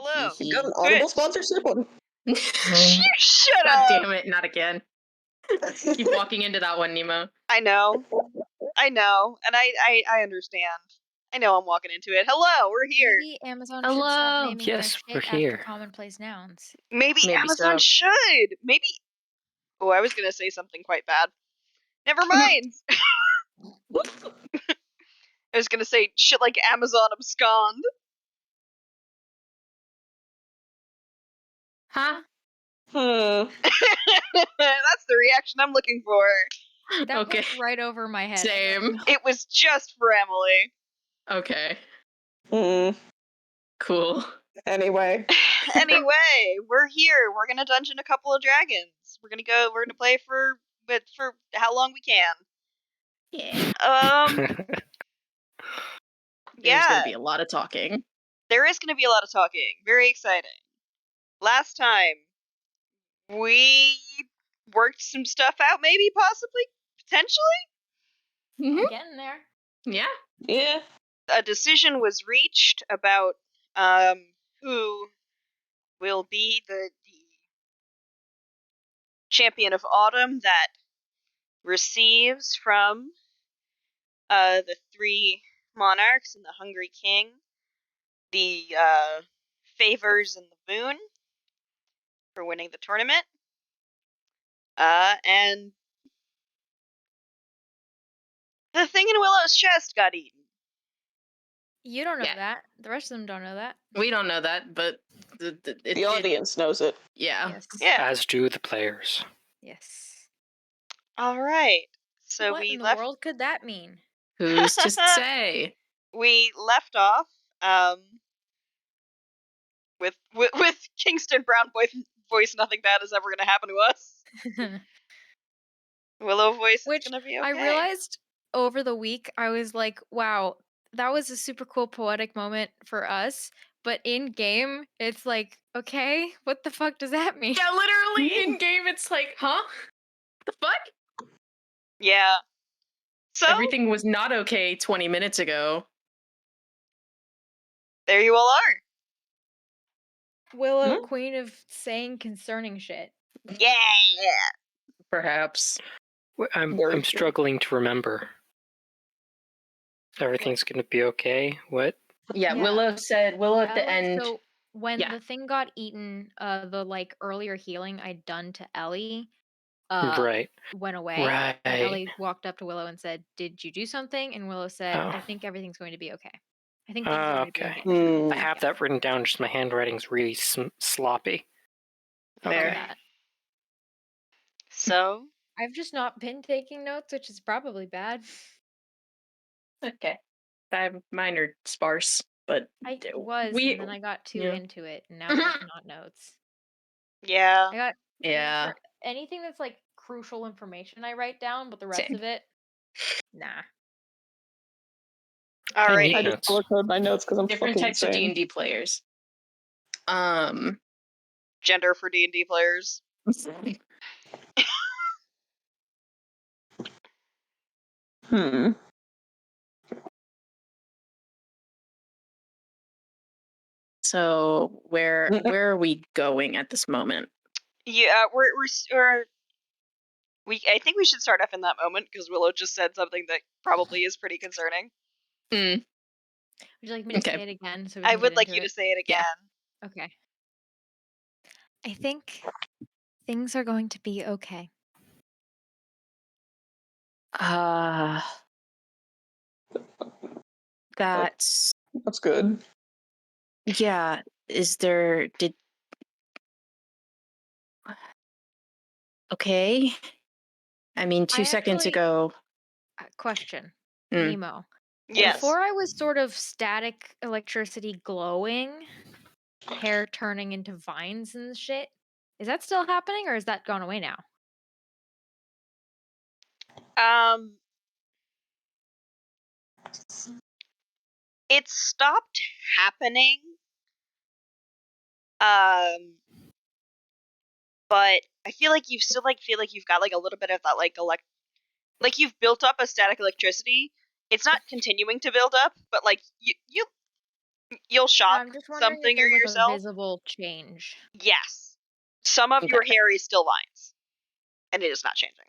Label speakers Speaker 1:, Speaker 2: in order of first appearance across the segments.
Speaker 1: Hello.
Speaker 2: You got an Audible sponsorship?
Speaker 1: You shut
Speaker 3: God
Speaker 1: up.
Speaker 3: damn it, not again. Keep walking into that one, Nemo.
Speaker 1: I know. And I understand. I know I'm walking into it. Hello, we're here.
Speaker 4: Maybe Amazon
Speaker 3: Hello.
Speaker 4: should start naming
Speaker 5: Yes,
Speaker 4: their
Speaker 5: we're
Speaker 4: shit
Speaker 5: here.
Speaker 4: after commonplace nouns.
Speaker 1: Maybe
Speaker 3: Maybe
Speaker 1: Amazon
Speaker 3: so.
Speaker 1: should. Maybe. Oh, I was gonna say something quite bad. Never mind. I was gonna say shit like Amazon abscond.
Speaker 3: Huh?
Speaker 1: That's the reaction I'm looking for.
Speaker 4: That
Speaker 3: Okay.
Speaker 4: went right over my head.
Speaker 3: Same.
Speaker 1: It was just for Emily.
Speaker 3: Okay.
Speaker 2: Hmm.
Speaker 3: Cool.
Speaker 2: Anyway.
Speaker 1: Anyway, we're here. We're gonna dungeon a couple of dragons. We're gonna play for how long we can.
Speaker 3: Yeah. There's
Speaker 1: Yeah.
Speaker 3: gonna be a lot of talking.
Speaker 1: There is going to be a lot of talking. Very exciting. Last time, we worked some stuff out, maybe, possibly, potentially?
Speaker 3: Mm-hmm.
Speaker 4: Getting there.
Speaker 3: Yeah.
Speaker 2: Yeah.
Speaker 1: A decision was reached about who will be the champion of autumn that receives from the three monarchs and the Hungry King the favors and the boon for winning the tournament. And the thing in Willow's chest got eaten.
Speaker 4: You don't know
Speaker 3: Yeah.
Speaker 4: that. The rest of them don't know that.
Speaker 3: We don't know that, but
Speaker 2: The audience knows it.
Speaker 3: Yeah.
Speaker 4: Yes.
Speaker 1: Yeah.
Speaker 5: As do the players.
Speaker 4: Yes.
Speaker 1: All right. So
Speaker 4: what
Speaker 1: we
Speaker 4: in the
Speaker 1: left.
Speaker 4: world could that mean?
Speaker 3: Who's to say?
Speaker 1: We left off with Kingston Brown voice. Nothing bad is ever going to happen to us. Willow voice.
Speaker 4: Which
Speaker 1: is going to be okay.
Speaker 4: I realized over the week, I was like, wow, that was a super cool poetic moment for us. But in game, it's like, okay, what the fuck does that mean?
Speaker 3: Yeah, literally in game, it's like, huh? The fuck?
Speaker 1: Yeah. So
Speaker 3: Everything was not okay 20 minutes ago.
Speaker 1: there you all are.
Speaker 4: Willow, queen of saying concerning shit.
Speaker 1: Yeah.
Speaker 3: Perhaps.
Speaker 5: I'm struggling to remember. Everything's gonna be okay. What?
Speaker 3: Yeah,
Speaker 4: Yeah.
Speaker 3: Willow said, at the end.
Speaker 4: So when
Speaker 3: Yeah.
Speaker 4: the thing got eaten, the like earlier healing I'd done to Ellie
Speaker 5: Right.
Speaker 4: went away.
Speaker 5: Right.
Speaker 4: And Ellie walked up to Willow and said, "Did you do something?" And Willow said,
Speaker 5: Oh.
Speaker 4: "I think everything's going to be okay. I think things are going to be
Speaker 5: Okay.
Speaker 4: okay."
Speaker 5: I have that written down, just my handwriting's really sloppy.
Speaker 4: I love
Speaker 3: Fair.
Speaker 4: that.
Speaker 1: So
Speaker 4: I've just not been taking notes, which is probably bad.
Speaker 3: Okay. Mine are sparse, but
Speaker 4: I was, and then I got too into it, and now it's not notes.
Speaker 1: yeah.
Speaker 4: I got
Speaker 3: yeah.
Speaker 4: anything that's like crucial information I write down, but the rest
Speaker 3: Same.
Speaker 4: of it, nah.
Speaker 1: All right.
Speaker 2: I just color code my notes because I'm
Speaker 3: Different
Speaker 2: fucking
Speaker 3: types of
Speaker 2: insane.
Speaker 3: D&D players.
Speaker 1: Gender for D&D players.
Speaker 3: So where are we going at this moment?
Speaker 1: Yeah, I think we should start off in that moment because Willow just said something that probably is pretty concerning.
Speaker 4: Would you like me to say it again? So
Speaker 1: I would like you to say it again.
Speaker 4: Yeah. Okay. I think things are going to be okay.
Speaker 3: That's
Speaker 2: good.
Speaker 3: Yeah. Okay. I mean, 2 seconds ago.
Speaker 4: Question.
Speaker 3: Mm.
Speaker 4: Nemo.
Speaker 1: Yes.
Speaker 4: Before I was sort of static electricity glowing, hair turning into vines and shit. Is that still happening or is that gone away now?
Speaker 1: It stopped happening. But I feel like you still feel like you've got like a little bit of that like you've built up a static electricity. It's not continuing to build up, but like you You'll shock
Speaker 4: I'm just wondering
Speaker 1: something
Speaker 4: if there's
Speaker 1: or
Speaker 4: like
Speaker 1: yourself.
Speaker 4: a visible change.
Speaker 1: Yes. Some of your
Speaker 3: Okay.
Speaker 1: hair is still lines, and it is not changing.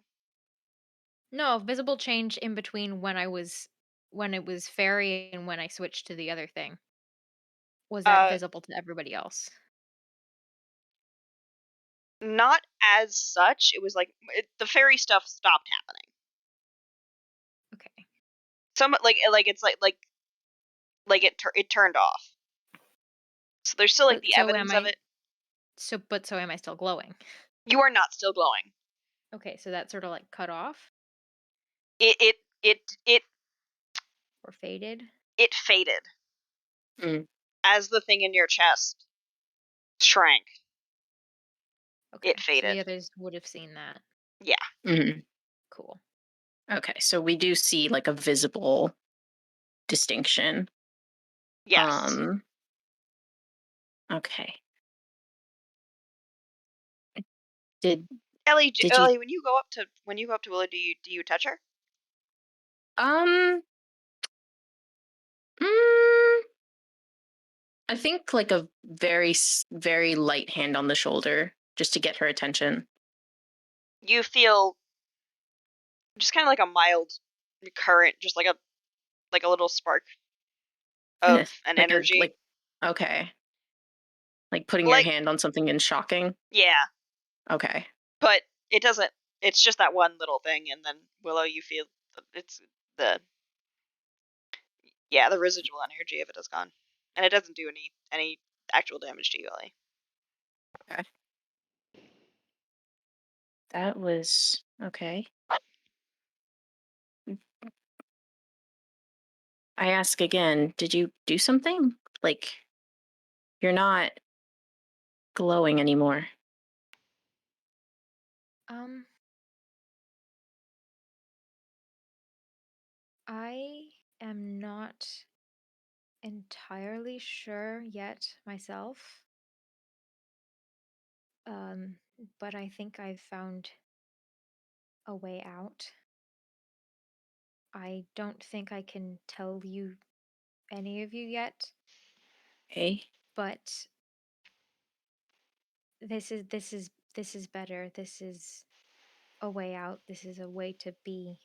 Speaker 4: No, visible change in between when it was fairy and when I switched to the other thing. Was that visible to everybody else?
Speaker 1: Not as such. It was like the fairy stuff stopped happening.
Speaker 4: Okay.
Speaker 1: Some it's like it turned off. So there's still like
Speaker 4: But
Speaker 1: the
Speaker 4: so
Speaker 1: evidence of it.
Speaker 4: So am I still glowing?
Speaker 1: You are not still glowing.
Speaker 4: Okay, so that's sort of like cut off
Speaker 1: It
Speaker 4: or faded.
Speaker 1: it faded
Speaker 3: Mm.
Speaker 1: as the thing in your chest shrank.
Speaker 4: Okay.
Speaker 1: It
Speaker 4: So
Speaker 1: faded.
Speaker 4: the others would have seen that.
Speaker 1: Yeah.
Speaker 3: Mhm.
Speaker 4: Cool.
Speaker 3: Okay, so we do see like a visible distinction.
Speaker 1: Yes.
Speaker 3: Okay. Did
Speaker 1: Ellie,
Speaker 3: did you
Speaker 1: Ellie, when you go up to Willow, do you touch her?
Speaker 3: um mm, I think like a very light hand on the shoulder just to get her attention.
Speaker 1: You feel just kind of like a mild current, just like a little spark of an
Speaker 3: like
Speaker 1: energy.
Speaker 3: okay. Like putting your
Speaker 1: Like
Speaker 3: hand on something and shocking.
Speaker 1: yeah,
Speaker 3: Okay.
Speaker 1: but it doesn't. It's just that one little thing, and then Willow, you feel it's the the residual energy of it is gone, and it doesn't do any actual damage to you, Ellie.
Speaker 3: Okay. That was okay. I ask again, did you do something? Like you're not glowing anymore.
Speaker 4: Um, I am not entirely sure yet myself. But I think I've found a way out. I don't think I can tell you any of you yet,
Speaker 3: Okay.
Speaker 4: but this is better. This is a way out. This is a way to be.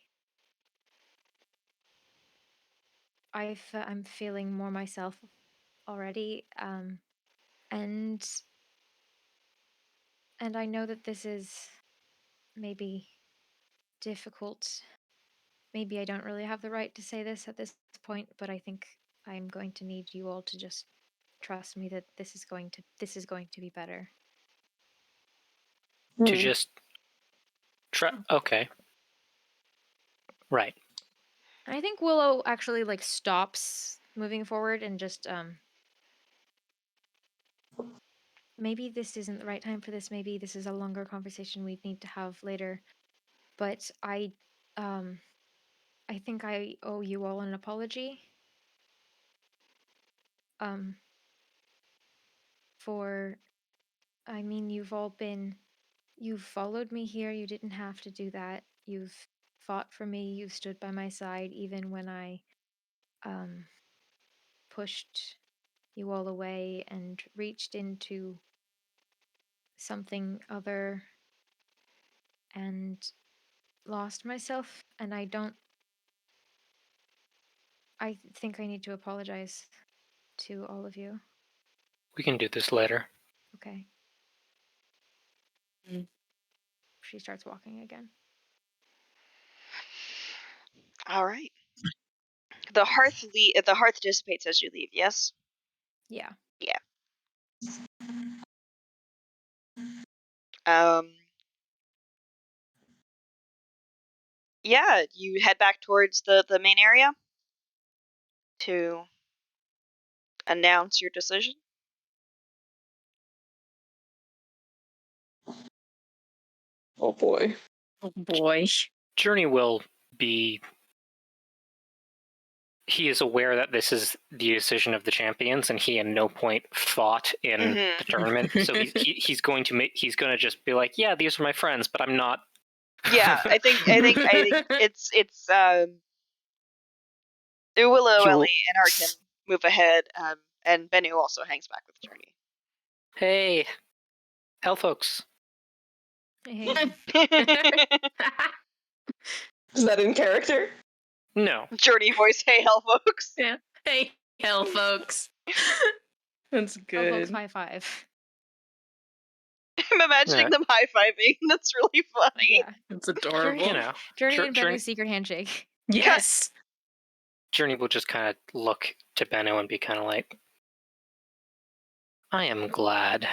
Speaker 4: I'm feeling more myself already, and I know that this is maybe difficult. Maybe I don't really have the right to say this at this point, but I think I'm going to need you all to just trust me that this is going to be better.
Speaker 5: To just try. Okay. Right.
Speaker 4: I think Willow actually like stops moving forward and just maybe this isn't the right time for this. Maybe this is a longer conversation we'd need to have later. But I think I owe you all an apology. For I mean you've followed me here. You didn't have to do that. You've fought for me. You've stood by my side even when I pushed you all away and reached into something other and lost myself. And I think I need to apologize to all of you.
Speaker 5: We can do this later.
Speaker 4: Okay. She starts walking again.
Speaker 1: All right. The hearth dissipates as you leave. Yes.
Speaker 4: Yeah.
Speaker 1: Yeah. Um. Yeah, you head back towards the main area to announce your decision.
Speaker 2: Oh boy.
Speaker 3: Oh boy.
Speaker 5: Journey will be. He is aware that this is the decision of the champions, and he at no point fought in the tournament. So he's going to just be like, yeah, these are my friends, but I'm not.
Speaker 1: Yeah, I think it's Willow,
Speaker 3: He will-
Speaker 1: Ellie, and Art can move ahead And Bennu also hangs back with Journey.
Speaker 5: Hey, hell folks.
Speaker 4: Hey.
Speaker 2: Is that in character?
Speaker 5: No.
Speaker 1: Journey voice, hey, hell folks.
Speaker 3: Yeah. Hey, hell, folks. That's
Speaker 4: Oh, folks,
Speaker 3: good.
Speaker 4: high five.
Speaker 1: I'm imagining them high-fiving. That's really funny.
Speaker 4: Yeah.
Speaker 3: It's adorable.
Speaker 5: You know,
Speaker 4: Journey
Speaker 5: Jour-
Speaker 4: and
Speaker 5: Journey-
Speaker 4: Bennu's secret handshake.
Speaker 3: Yes.
Speaker 5: Journey will just kind of look to Benno and be kind of like, I am glad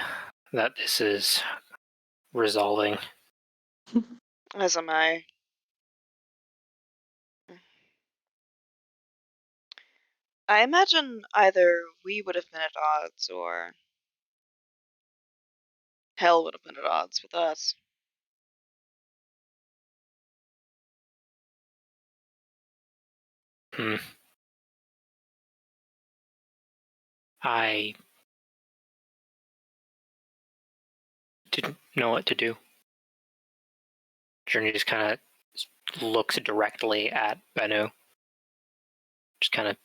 Speaker 5: that this is resolving.
Speaker 1: As am I. I imagine either we would have been at odds or hell would have been at odds with us.
Speaker 5: I didn't know what to do. Journey just kind of looks directly at Bennu. Just kind of,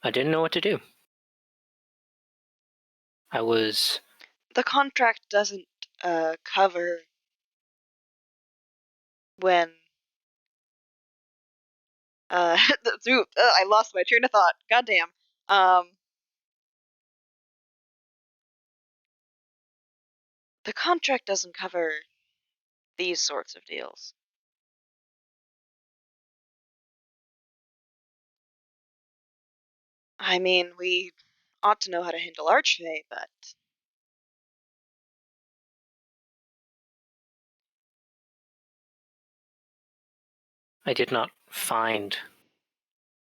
Speaker 5: I didn't know what to do. I was...
Speaker 1: The contract doesn't cover when I lost my train of thought. Goddamn. The contract doesn't cover these sorts of deals. I mean, we ought to know how to handle Archfey, but
Speaker 5: I did not find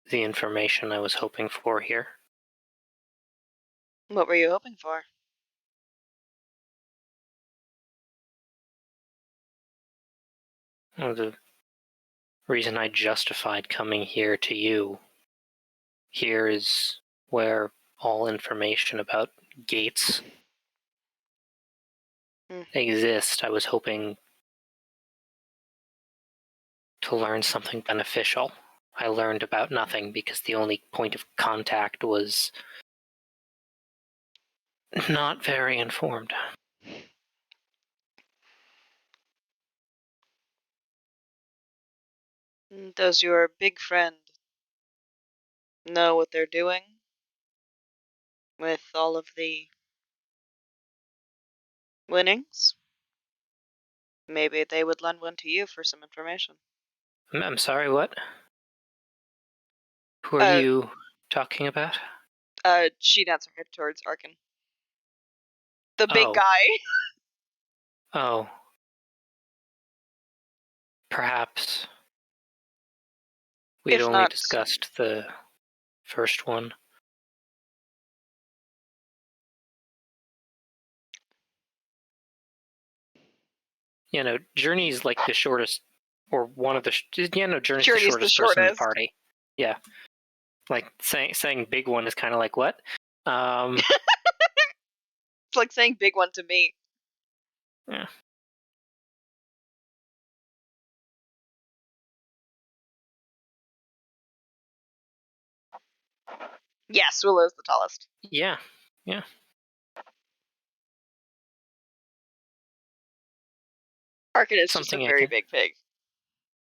Speaker 5: the information I was hoping for here.
Speaker 1: what were you hoping for?
Speaker 5: Well, the reason I justified coming here to you, here is where all information about gates exist. I was hoping to learn something beneficial. I learned about nothing because the only point of contact was not very informed.
Speaker 1: Does your big friend know what they're doing with all of the winnings? Maybe they would lend one to you for some information.
Speaker 5: I'm sorry, what? Who are you talking about?
Speaker 1: She nods her head towards Arkin. The big guy.
Speaker 5: Oh. Perhaps. We'd
Speaker 1: If
Speaker 5: only
Speaker 1: not,
Speaker 5: discussed the first one. You know, Journey's like the shortest, or one of the. Journey's the shortest person in the party. Yeah, like saying big one is kind of like what?
Speaker 1: It's like saying big one to me.
Speaker 5: Yeah.
Speaker 1: Yes, Willow's the tallest.
Speaker 5: Yeah.
Speaker 1: Arkin is just a very big pig.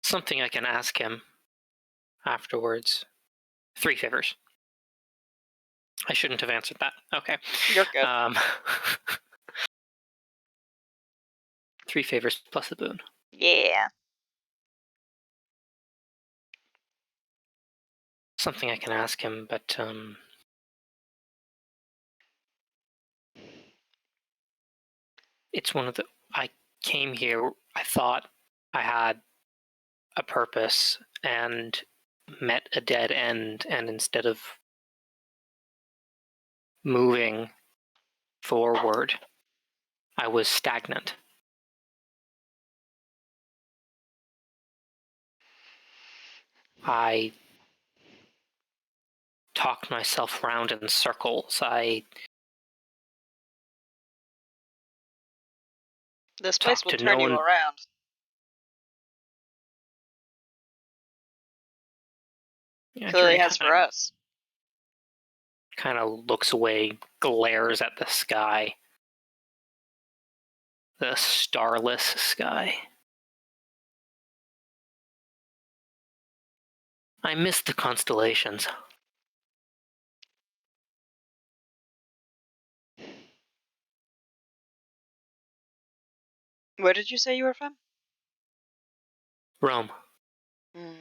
Speaker 5: Something I can ask him afterwards. 3 favors. I shouldn't have answered that. Okay.
Speaker 1: You're good.
Speaker 5: 3 favors plus the boon.
Speaker 1: Yeah.
Speaker 5: Something I can ask him, but it's one of the. I came here. I thought I had a purpose and met a dead end, and instead of moving forward, I was stagnant. I talked myself round in circles.
Speaker 1: This place will
Speaker 5: to
Speaker 1: turn
Speaker 5: no
Speaker 1: you
Speaker 5: one.
Speaker 1: around.
Speaker 5: Yeah,
Speaker 1: Clearly
Speaker 5: Journey
Speaker 1: has for us.
Speaker 5: kind of looks away, glares at the sky. The starless sky. I miss the constellations.
Speaker 1: Where did you say you were from?
Speaker 5: Rome.
Speaker 1: Mm.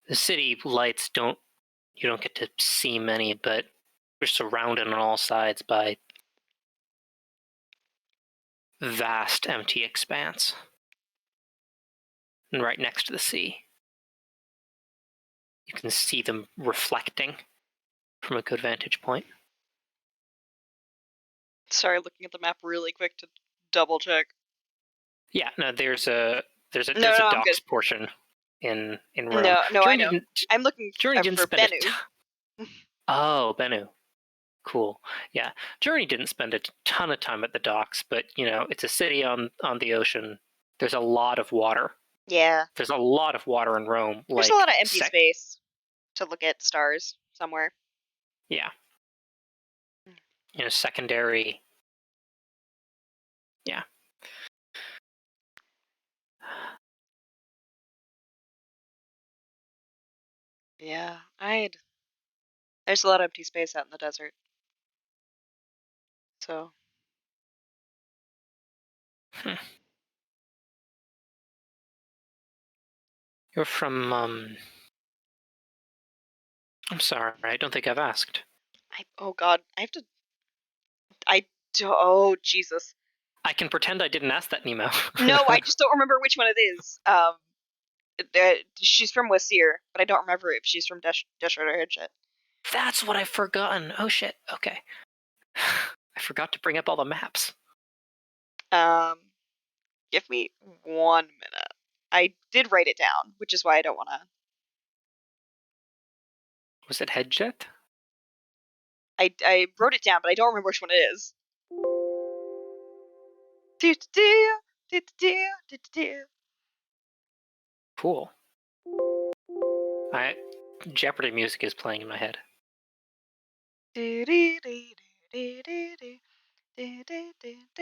Speaker 5: The city lights you don't get to see many, but you're surrounded on all sides by vast empty expanse. And right next to the sea. You can see them reflecting from a good vantage point.
Speaker 1: Sorry, looking at the map really quick to double check.
Speaker 5: Yeah, no, there's a
Speaker 1: No, I'm
Speaker 5: docks
Speaker 1: good.
Speaker 5: portion in Rome.
Speaker 1: No, I
Speaker 5: Journey
Speaker 1: know. I'm looking
Speaker 5: didn't
Speaker 1: for
Speaker 5: spend
Speaker 1: Bennu.
Speaker 5: Oh, Bennu. Cool. Yeah. Journey didn't spend a ton of time at the docks, but it's a city on the ocean. There's a lot of water.
Speaker 1: Yeah.
Speaker 5: There's a lot of water in Rome.
Speaker 1: There's a lot of empty space to look at stars somewhere.
Speaker 5: Yeah. Secondary. Yeah.
Speaker 1: Yeah, there's a lot of empty space out in the desert. So.
Speaker 5: You're from, I'm sorry, I don't think I've asked.
Speaker 1: Oh God, oh Jesus.
Speaker 5: I can pretend I didn't ask that, Nemo.
Speaker 1: No, I just don't remember which one it is. She's from Wasir, but I don't remember if she's from Deshret or Hidget.
Speaker 5: That's what I've forgotten. Oh shit, okay. I forgot to bring up all the maps.
Speaker 1: Give me 1 minute. I did write it down, which is why I don't want to.
Speaker 5: Was it Headjet?
Speaker 1: I wrote it down, but I don't remember which one it is.
Speaker 5: Cool. Jeopardy music is playing in my head.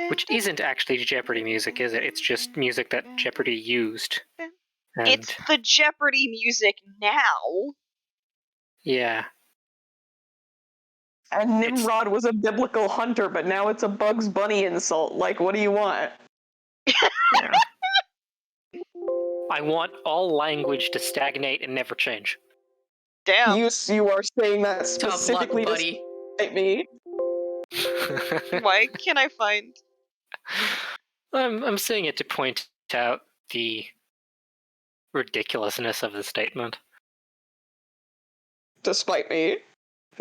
Speaker 5: Which isn't actually Jeopardy music, is it? It's just music that Jeopardy used.
Speaker 1: It's the Jeopardy music now.
Speaker 5: Yeah.
Speaker 2: And Nimrod was a biblical hunter, but now it's a Bugs Bunny insult. Like, what do you want?
Speaker 5: Yeah. I want all language to stagnate and never change.
Speaker 1: Damn.
Speaker 2: You are saying that
Speaker 3: Tough luck,
Speaker 2: specifically to
Speaker 3: buddy.
Speaker 2: spite me.
Speaker 1: Why can't I find?
Speaker 5: I'm saying it to point out the ridiculousness of the statement.
Speaker 2: Despite me.
Speaker 1: Yeah,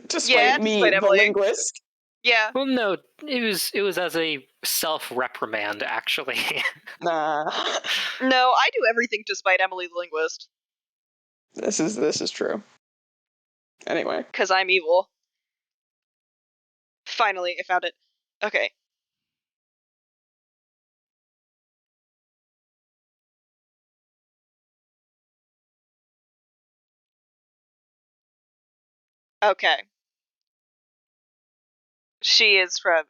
Speaker 2: Despite me,
Speaker 1: despite
Speaker 2: the
Speaker 1: Emily.
Speaker 2: linguist.
Speaker 1: Yeah.
Speaker 5: Well, no, it was as a self-reprimand, actually.
Speaker 2: Nah.
Speaker 1: No, I do everything despite Emily the linguist.
Speaker 2: This is true. Anyway.
Speaker 1: Because I'm evil. Finally, I found it. Okay. Okay. She is from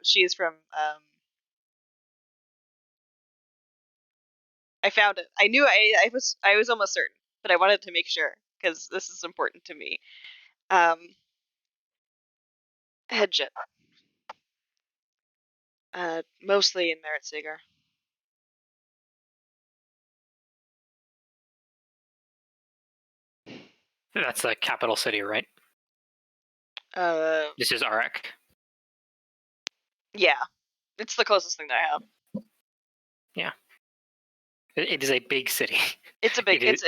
Speaker 1: I found it. I knew I was almost certain, but I wanted to make sure because this is important to me. Hedget. Mostly in Meritsager.
Speaker 5: That's the capital city, right? This is Arak.
Speaker 1: Yeah. It's the closest thing that I have.
Speaker 5: Yeah. It is a big city.
Speaker 1: It's a big it's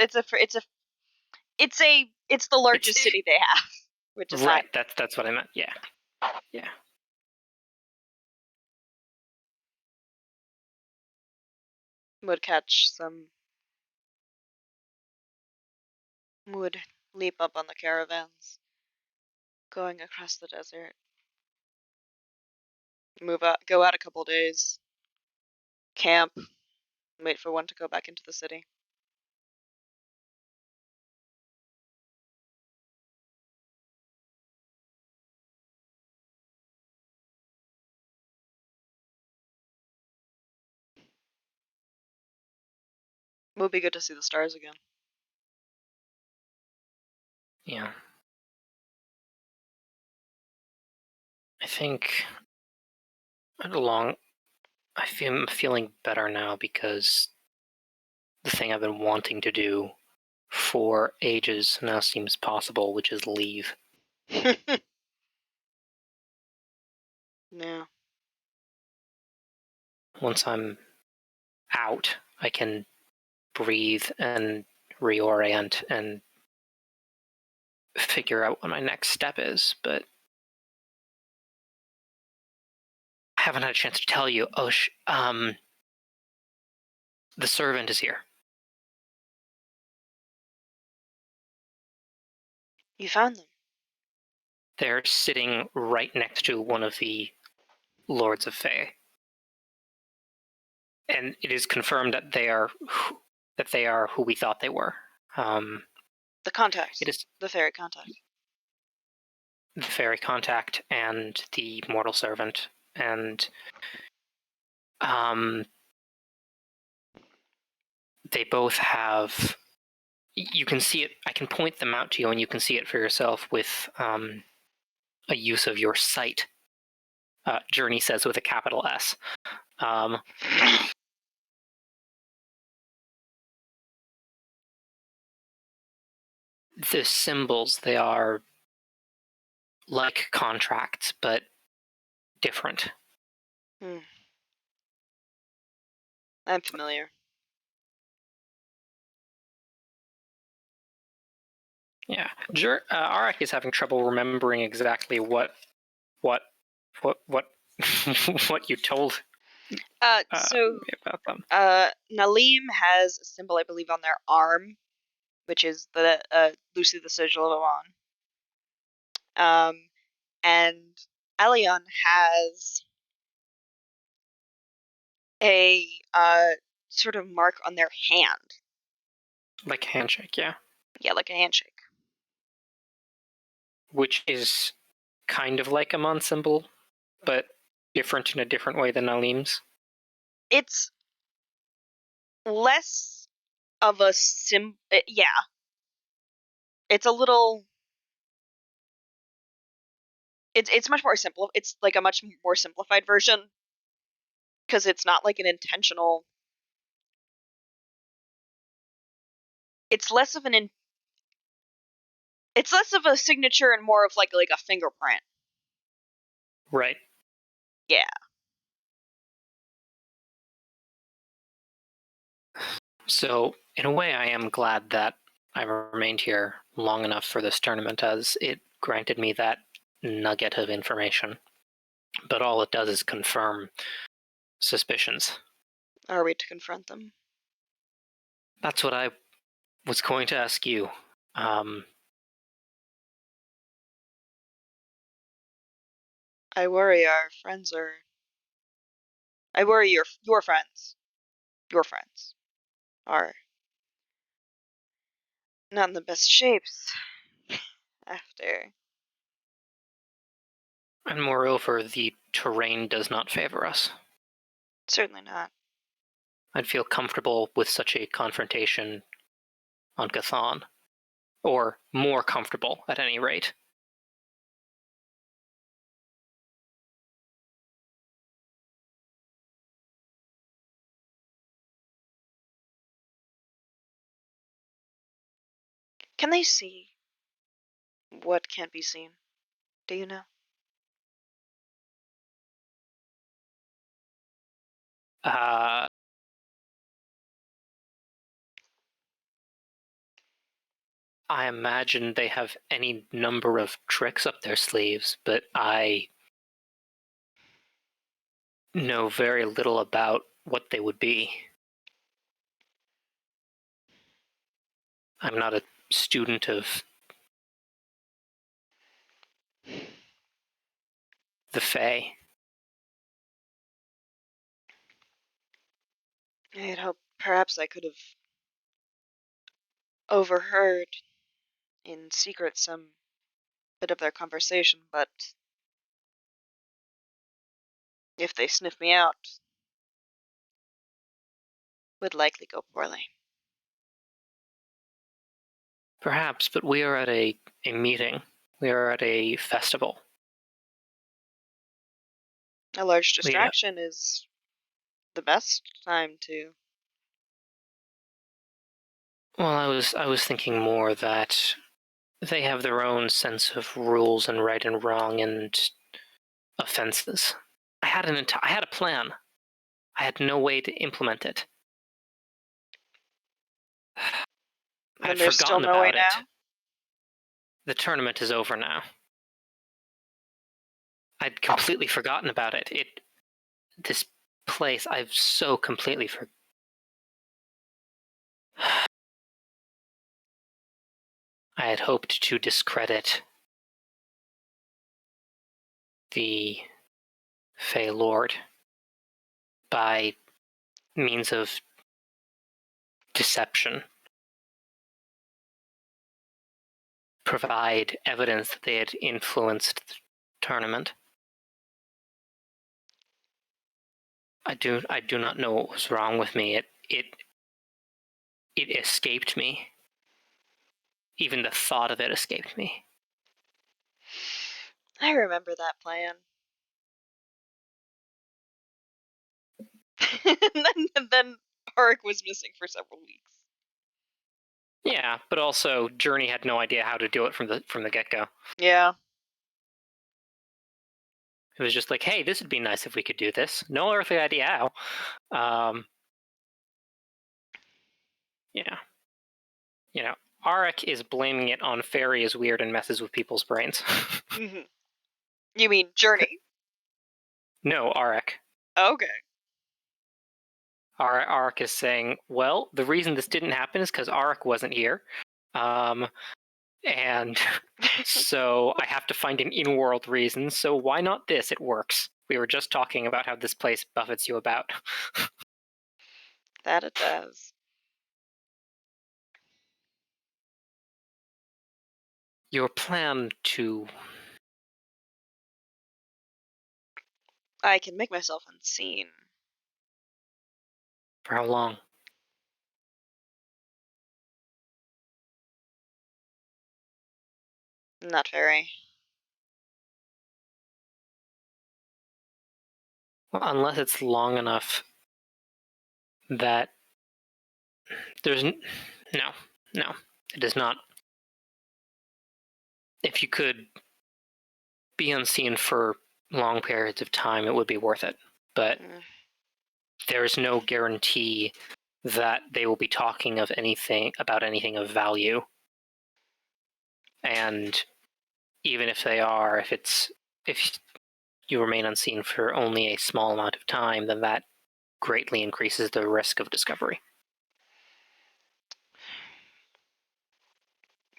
Speaker 1: the largest city they have, which is
Speaker 5: right.
Speaker 1: not.
Speaker 5: That's what I meant. Yeah. Yeah.
Speaker 1: Would catch some. Would leap up on the caravans going across the desert. Go out a couple days. Camp. Wait for one to go back into the city. Would be good to see the stars again.
Speaker 5: Yeah. I think I'm feeling better now because the thing I've been wanting to do for ages now seems possible, which is leave.
Speaker 1: Yeah.
Speaker 5: Once I'm out, I can breathe and reorient and figure out what my next step is, but I haven't had a chance to tell you. The servant is here.
Speaker 1: You found them.
Speaker 5: They're sitting right next to one of the Lords of Fae. And it is confirmed that they are who we thought they were.
Speaker 1: The contact.
Speaker 5: It is
Speaker 1: the fairy contact.
Speaker 5: the fairy contact and the mortal servant, and they both have. You can see it. I can point them out to you, and you can see it for yourself with a use of your sight. Journey says with a capital S. The symbols, they are like contracts, but different.
Speaker 1: I'm familiar.
Speaker 5: Yeah, Arak is having trouble remembering exactly what what you told
Speaker 1: So
Speaker 5: me about them.
Speaker 1: Nalim has a symbol, I believe, on their arm, which is the Lucy the Sigil of Oman. And Elion has a sort of mark on their hand.
Speaker 5: Like handshake, yeah.
Speaker 1: Yeah, like a handshake.
Speaker 5: Which is kind of like a Mon symbol, but different in a different way than Nalim's.
Speaker 1: It's less of a yeah. It's a little. It's much more simple. It's like a much more simplified version because it's not like an intentional. It's less of an. It's less of a signature and more of like a fingerprint.
Speaker 5: Right.
Speaker 1: Yeah.
Speaker 5: So, in a way, I am glad that I remained here long enough for this tournament, as it granted me that nugget of information. But all it does is confirm suspicions.
Speaker 1: Are we to confront them?
Speaker 5: That's what I was going to ask you.
Speaker 1: I worry our friends are. I worry your friends. Your friends are not in the best shapes after.
Speaker 5: And moreover, the terrain does not favor us.
Speaker 1: Certainly not.
Speaker 5: I'd feel comfortable with such a confrontation on Chthon. Or more comfortable, at any rate.
Speaker 1: Can they see what can't be seen? Do you know?
Speaker 5: I imagine they have any number of tricks up their sleeves, but I know very little about what they would be. I'm not a student of the Fae.
Speaker 1: I had hoped perhaps I could have overheard in secret some bit of their conversation, but if they sniff me out, would likely go poorly.
Speaker 5: Perhaps, but we are at a meeting. We are at a festival.
Speaker 1: A large
Speaker 5: We,
Speaker 1: distraction is the best time to.
Speaker 5: well, I was thinking more that they have their own sense of rules and right and wrong and offenses. I had a plan. I had no way to implement it. I
Speaker 1: Then
Speaker 5: had
Speaker 1: there's still
Speaker 5: forgotten
Speaker 1: no way
Speaker 5: about it.
Speaker 1: now.
Speaker 5: The tournament is over now. I'd completely forgotten about it. This place, I've so completely I had hoped to discredit the Fey Lord by means of deception. Provide evidence that they had influenced the tournament. I do not know what was wrong with me. It escaped me. Even the thought of it escaped me.
Speaker 1: I remember that plan. and then Arik was missing for several weeks.
Speaker 5: Yeah, but also Journey had no idea how to do it from the get-go.
Speaker 1: Yeah.
Speaker 5: It was just like, hey, this would be nice if we could do this. No earthly idea how. Yeah. You know, Arik is blaming it on Fairy is weird and messes with people's brains.
Speaker 1: Mm-hmm. You mean Journey?
Speaker 5: No, Arik.
Speaker 1: Okay.
Speaker 5: Arik is saying, well, the reason this didn't happen is because Arik wasn't here. And so I have to find an in-world reason, so why not this? It works. We were just talking about how this place buffets you about.
Speaker 1: That it does.
Speaker 5: Your plan to...
Speaker 1: I can make myself unseen.
Speaker 5: For how long?
Speaker 1: Not very.
Speaker 5: Well, unless it's long enough that there's... No. It is not. If you could be unseen for long periods of time, it would be worth it. But there is no guarantee that they will be talking about anything of value. And even if they are, if you remain unseen for only a small amount of time, then that greatly increases the risk of discovery.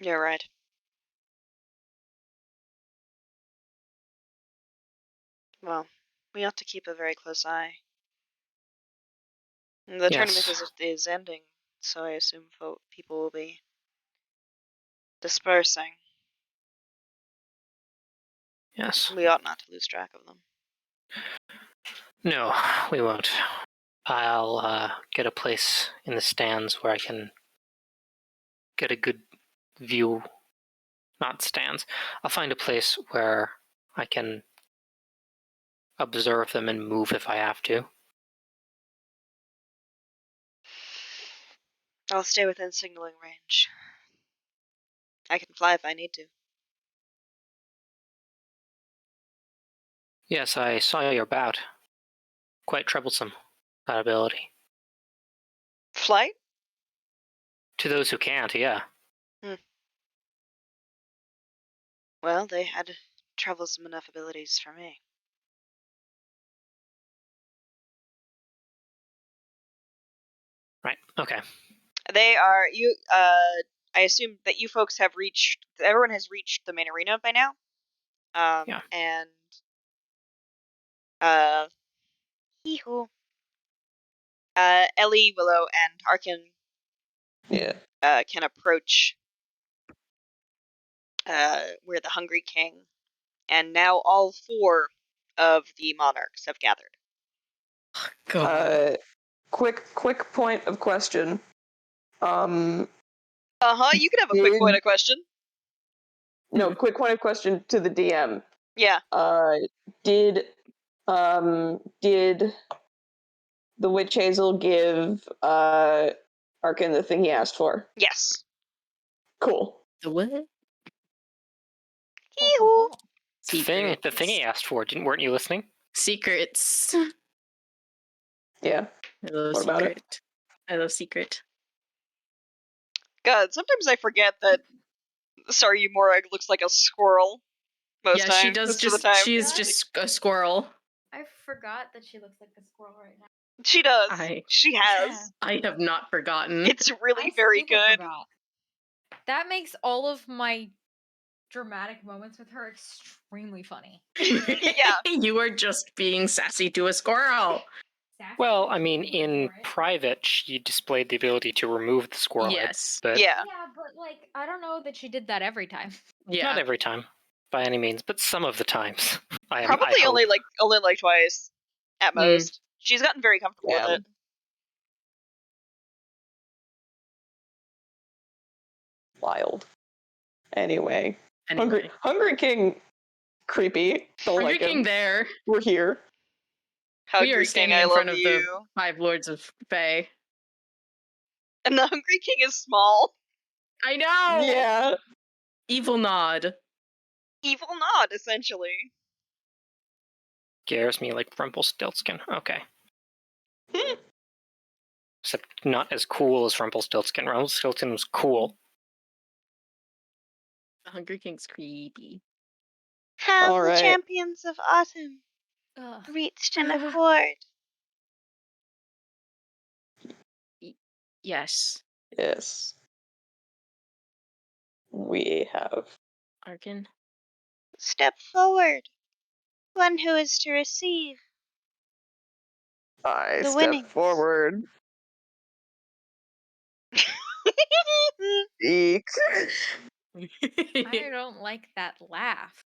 Speaker 1: You're right. Well, we ought to keep a very close eye. The tournament is ending, so I assume people will be dispersing.
Speaker 5: Yes.
Speaker 1: We ought not to lose track of them.
Speaker 5: No, we won't. I'll get a place in the stands where I can get a good view. Not stands. I'll find a place where I can observe them and move if I have to.
Speaker 1: I'll stay within signaling range. I can fly if I need to.
Speaker 5: Yes, I saw your bout. Quite troublesome, that ability.
Speaker 1: Flight?
Speaker 5: To those who can't, yeah.
Speaker 1: Well, they had troublesome enough abilities for me.
Speaker 5: Right, okay.
Speaker 1: They are I assume that you folks have everyone has reached the main arena by now.
Speaker 5: Yeah.
Speaker 1: And hee-hoo. Ellie, Willow, and Arkin can approach where the Hungry King and now all 4 of the monarchs have gathered.
Speaker 2: Quick point of question.
Speaker 1: You can have a quick point of question.
Speaker 2: No, quick point of question to the DM.
Speaker 1: Yeah.
Speaker 2: Did the witch Hazel give Arkin the thing he asked for?
Speaker 1: Yes.
Speaker 2: Cool.
Speaker 3: The what?
Speaker 1: Hee-hoo.
Speaker 5: The thing he asked for, weren't you listening?
Speaker 3: Secrets.
Speaker 2: Yeah.
Speaker 3: Hello,
Speaker 2: What about it?
Speaker 3: secret. Hello, secret.
Speaker 1: God, sometimes I forget that Saryu Morag looks like a squirrel. Most times.
Speaker 3: She does
Speaker 1: most of
Speaker 3: just.
Speaker 1: the time.
Speaker 3: She is just a squirrel.
Speaker 4: I forgot that she looks like a squirrel right now.
Speaker 1: She does.
Speaker 3: I
Speaker 1: She has.
Speaker 3: I have not forgotten.
Speaker 1: It's really
Speaker 4: I
Speaker 1: very
Speaker 4: super
Speaker 1: good.
Speaker 4: forgot. That makes all of my dramatic moments with her extremely funny.
Speaker 1: Yeah.
Speaker 3: You are just being sassy to a squirrel.
Speaker 4: Sassy
Speaker 5: Well,
Speaker 4: is
Speaker 5: I mean,
Speaker 4: totally
Speaker 5: in
Speaker 4: for it.
Speaker 5: private, she displayed the ability to remove the squirrel head,
Speaker 3: Yes.
Speaker 5: but
Speaker 1: Yeah.
Speaker 4: Yeah, but like I don't know that she did that every time.
Speaker 3: Yeah.
Speaker 5: not every time, by any means, but some of the times. I
Speaker 1: Probably
Speaker 5: hope.
Speaker 1: only like twice, at most. She's gotten very comfortable with
Speaker 2: Yeah.
Speaker 1: it.
Speaker 2: Wild. Anyway.
Speaker 3: Anyway.
Speaker 2: Hungry King, creepy. Don't
Speaker 3: Hungry
Speaker 2: like
Speaker 3: King
Speaker 2: him.
Speaker 3: there.
Speaker 2: We're here.
Speaker 1: Hungry
Speaker 3: We are
Speaker 1: King,
Speaker 3: standing
Speaker 1: I
Speaker 3: in
Speaker 1: love
Speaker 3: front of
Speaker 1: you.
Speaker 3: the Five Lords of Fae.
Speaker 1: And the Hungry King is small.
Speaker 3: I know!
Speaker 2: Yeah.
Speaker 3: Evil nod.
Speaker 1: Evil nod, essentially.
Speaker 5: Scares me like Rumpelstiltskin. Okay. Except not as cool as Rumpelstiltskin. Rumpelstiltskin was cool.
Speaker 3: The Hungry King's creepy.
Speaker 1: Have
Speaker 2: All
Speaker 1: the
Speaker 2: right.
Speaker 1: champions of autumn
Speaker 4: Ugh.
Speaker 1: reached an accord?
Speaker 3: Yes.
Speaker 2: Yes. We have.
Speaker 3: Arkin.
Speaker 1: Step forward. One who is to receive.
Speaker 2: I
Speaker 1: The
Speaker 2: step
Speaker 1: winnings.
Speaker 2: forward. Eek.
Speaker 4: I don't like that laugh,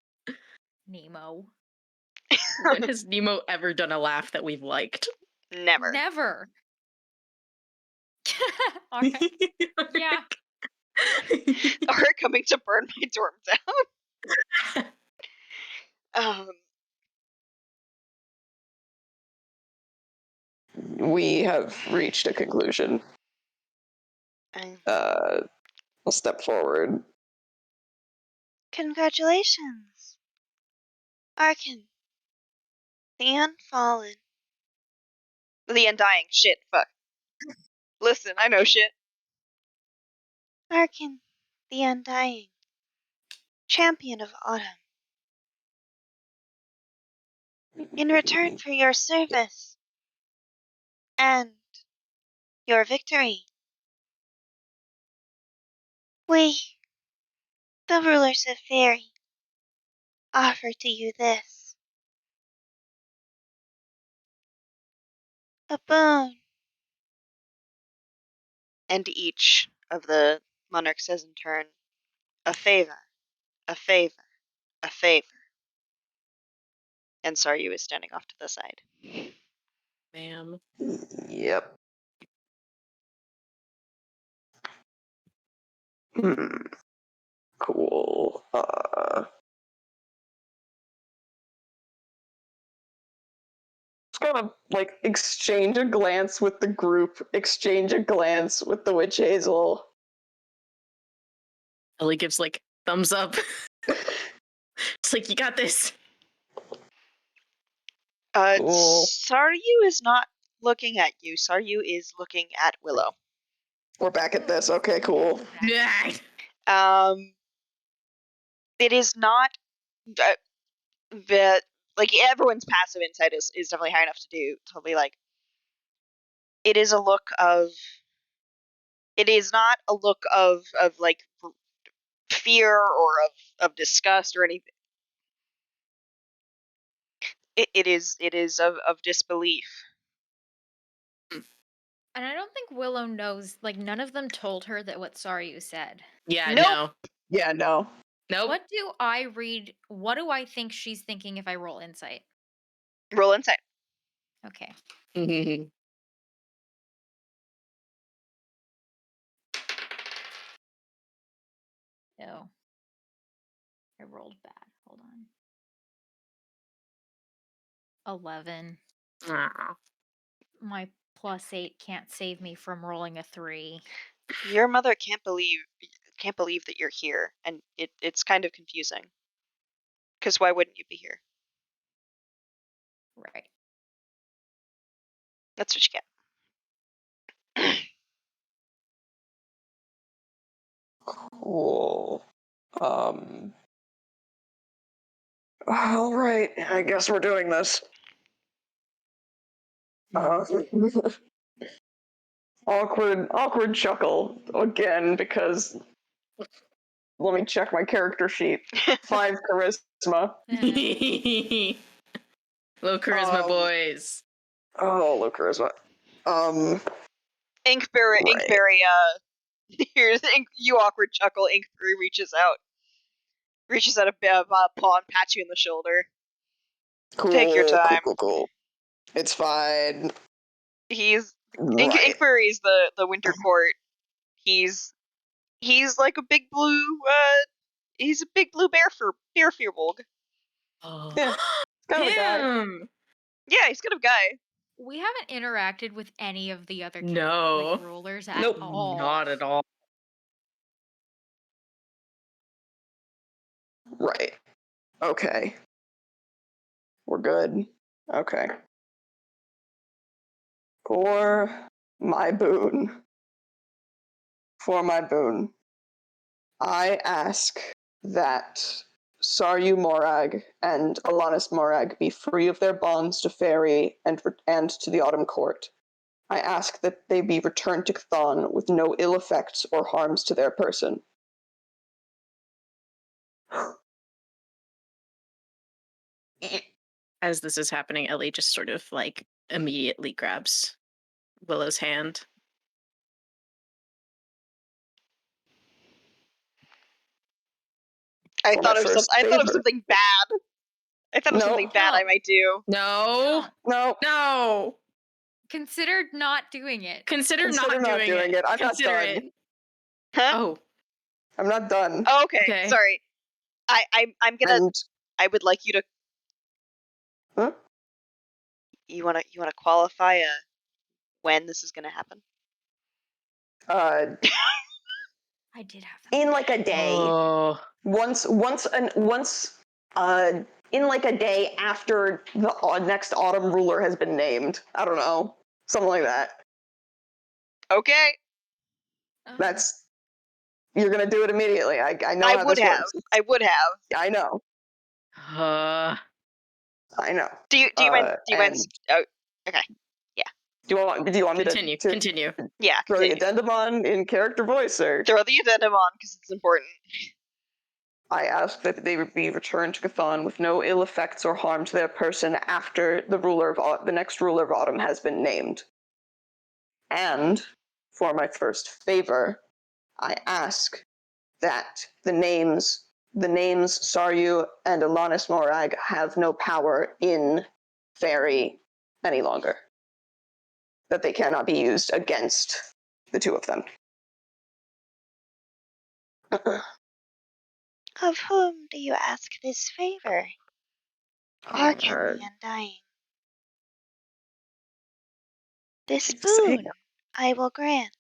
Speaker 4: Nemo.
Speaker 3: When has Nemo ever done a laugh that we've liked?
Speaker 1: Never.
Speaker 4: Never. All right. Yeah.
Speaker 1: Are coming to burn my dorm down.
Speaker 2: We have reached a conclusion. I'll step forward.
Speaker 1: Congratulations, Arkin. The Unfallen. The Undying. Shit, fuck. Listen, I know shit. Arkin, the Undying. Champion of Autumn. In return for your service and your victory, we, the rulers of Fairy, offer to you this. A boon. And each of the monarchs says in turn, a favor, a favor, a favor. And Saryu is standing off to the side.
Speaker 3: Ma'am.
Speaker 2: Yep. Cool. Just kind of like exchange a glance with the group, exchange a glance with the witch Hazel.
Speaker 3: Ellie gives like thumbs up. It's like, you got this.
Speaker 2: Cool.
Speaker 1: Saryu is not looking at you. Saryu is looking at Willow.
Speaker 2: We're back at this. Okay, cool.
Speaker 3: Yeah.
Speaker 1: It is not that like everyone's passive insight is definitely high enough to do to be like. It is a look of. It is not a look of like fear or of disgust or anything. It is of disbelief.
Speaker 4: And I don't think Willow knows, like, none of them told her that what Saryu said.
Speaker 3: Yeah,
Speaker 1: Nope.
Speaker 3: no.
Speaker 2: Yeah, no.
Speaker 3: Nope.
Speaker 4: What do I read? What do I think she's thinking if I roll insight?
Speaker 1: Roll insight.
Speaker 4: Okay. No. I rolled bad. Hold on. 11.
Speaker 3: Aw.
Speaker 4: My +8 can't save me from rolling a 3.
Speaker 1: Your mother can't believe that you're here, and it's kind of confusing. Because why wouldn't you be here?
Speaker 4: Right.
Speaker 1: That's what you get.
Speaker 2: Cool. All right. I guess we're doing this. Awkward chuckle again because let me check my character sheet. 5 charisma.
Speaker 3: Low charisma
Speaker 2: Um,
Speaker 3: boys.
Speaker 2: Oh, low charisma.
Speaker 1: Inkberry, here's you awkward chuckle. Inkberry reaches out a paw and pats you in the shoulder. Take your time.
Speaker 2: Cool. It's fine.
Speaker 1: He's
Speaker 2: Right.
Speaker 1: Inkberry is the Winter Court. He's like a big blue he's a big blue bear firbolg.
Speaker 3: Oh.
Speaker 2: Yeah, kind of a guy.
Speaker 3: Him.
Speaker 1: Yeah, he's kind of a guy.
Speaker 4: We haven't interacted with any of the other
Speaker 3: No.
Speaker 4: rulers at
Speaker 2: Nope.
Speaker 4: all.
Speaker 3: Not at all.
Speaker 2: Right. Okay. We're good. Okay. For my boon, I ask that Saryu Morag and Alanis Morag be free of their bonds to Fairy and to the Autumn Court. I ask that they be returned to Chthon with no ill effects or harms to their person.
Speaker 3: As this is happening, Ellie just sort of like immediately grabs Willow's hand.
Speaker 1: I
Speaker 2: For
Speaker 1: thought
Speaker 2: my
Speaker 1: of
Speaker 2: first
Speaker 1: I thought of
Speaker 2: favor.
Speaker 1: something bad. I thought of
Speaker 2: No.
Speaker 1: something bad I
Speaker 4: No.
Speaker 1: might do.
Speaker 3: No.
Speaker 2: No.
Speaker 3: No.
Speaker 4: Consider not doing it.
Speaker 3: Consider
Speaker 2: Consider
Speaker 3: not doing it.
Speaker 2: I'm
Speaker 3: Consider
Speaker 2: not done.
Speaker 3: it.
Speaker 1: Huh?
Speaker 3: Oh.
Speaker 2: I'm not done.
Speaker 1: Oh, okay.
Speaker 3: Okay.
Speaker 1: Sorry. I'm gonna.
Speaker 2: And
Speaker 1: I would like you to.
Speaker 2: Huh?
Speaker 1: You wanna qualify when this is gonna happen?
Speaker 2: uh
Speaker 4: I did have that.
Speaker 2: in like a day.
Speaker 3: Oh.
Speaker 2: Once in like a day after the next autumn ruler has been named. I don't know. Something like that.
Speaker 1: Okay.
Speaker 2: That's you're gonna do it immediately. I know
Speaker 1: I
Speaker 2: how
Speaker 1: would
Speaker 2: this
Speaker 1: have.
Speaker 2: works.
Speaker 1: I would have.
Speaker 2: I know.
Speaker 3: Uh.
Speaker 2: I know.
Speaker 1: Do you mind?
Speaker 2: And
Speaker 1: Oh, okay.
Speaker 2: do you want me
Speaker 3: Continue.
Speaker 2: to
Speaker 3: Continue.
Speaker 1: Yeah.
Speaker 2: throw the
Speaker 1: Continue.
Speaker 2: addendum on in character voice, or
Speaker 1: Throw the addendum on because it's important.
Speaker 2: I ask that they be returned to Chthon with no ill effects or harm to their person after the next ruler of autumn has been named. And for my first favor, I ask that the names Saryu and Alanis Morag have no power in Fairy any longer. That they cannot be used against the two of them.
Speaker 1: Of whom do you ask this favor? Hearken the undying. This boon I will grant.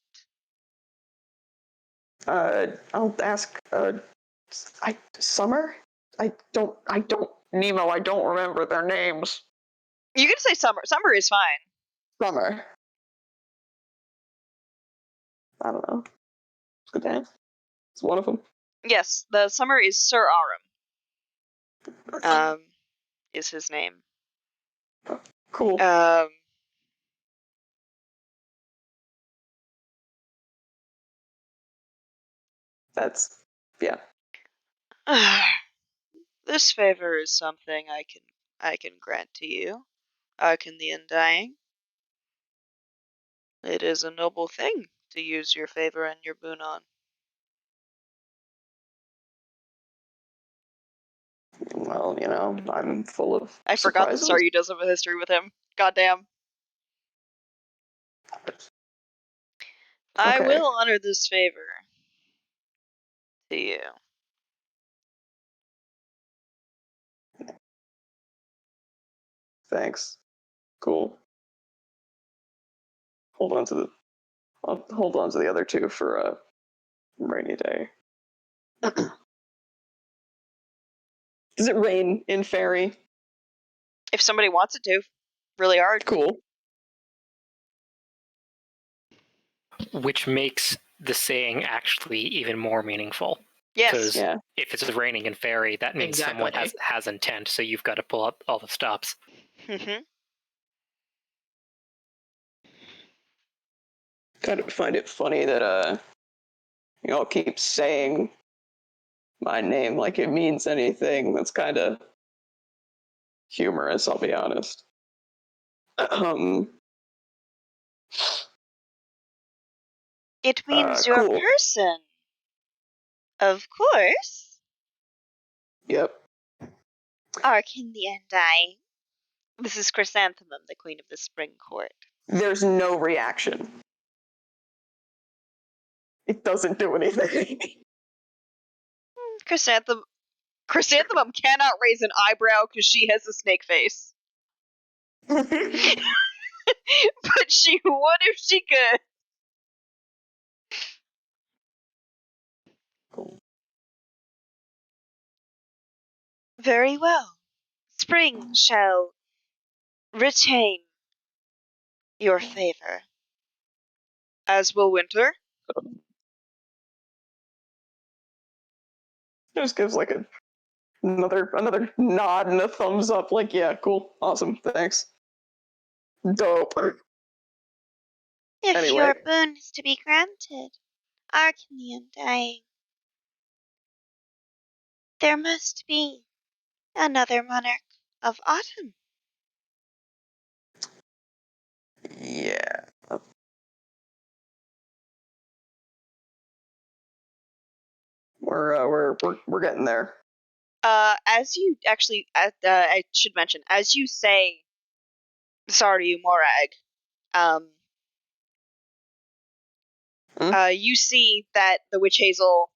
Speaker 2: I'll ask Summer? Nemo, I don't remember their names.
Speaker 1: You can say Summer. Summer is fine.
Speaker 2: Summer. I don't know. It's a good name. It's one of them.
Speaker 1: Yes, the Summer is Sir Arum. Is his name.
Speaker 2: Cool. That's yeah.
Speaker 1: This favor is something I can grant to you. Hearken the undying. It is a noble thing to use your favor and your boon on.
Speaker 2: Well, I'm full of
Speaker 1: I forgot that
Speaker 2: surprises.
Speaker 1: Saryu does have a history with him. Goddamn. I
Speaker 2: Okay.
Speaker 1: will honor this favor to you.
Speaker 2: Thanks. Cool. I'll hold on to the other two for a rainy day. Does it rain in Fairy?
Speaker 1: If somebody wants it to, really hard.
Speaker 2: Cool.
Speaker 5: Which makes the saying actually even more meaningful.
Speaker 1: Yes.
Speaker 5: Because
Speaker 2: Yeah.
Speaker 5: if it's raining in Fairy, that means
Speaker 3: Exactly.
Speaker 5: someone has intent, so you've got to pull up all the stops.
Speaker 1: Mm-hmm.
Speaker 2: Kind of find it funny that you all keep saying my name like it means anything. That's kind of humorous, I'll be honest.
Speaker 1: It means you're
Speaker 2: cool.
Speaker 1: a person. Of course.
Speaker 2: Yep.
Speaker 1: Arkin the Undying. This is Chrysanthemum, the Queen of the Spring Court.
Speaker 2: There's no reaction. It doesn't do anything.
Speaker 1: Chrysanthemum cannot raise an eyebrow because she has a snake face. But she would if she could.
Speaker 2: Cool.
Speaker 1: Very well. Spring shall retain your favor, as will winter.
Speaker 2: Just gives like another nod and a thumbs up, like, yeah, cool, awesome, thanks. Dope.
Speaker 1: If
Speaker 2: Anyway.
Speaker 1: your boon is to be granted, Arkin the Undying, there must be another monarch of autumn.
Speaker 2: Yeah. We're getting there.
Speaker 1: As you actually, I should mention, as you say, sorry, Morag, you see that the witch hazel,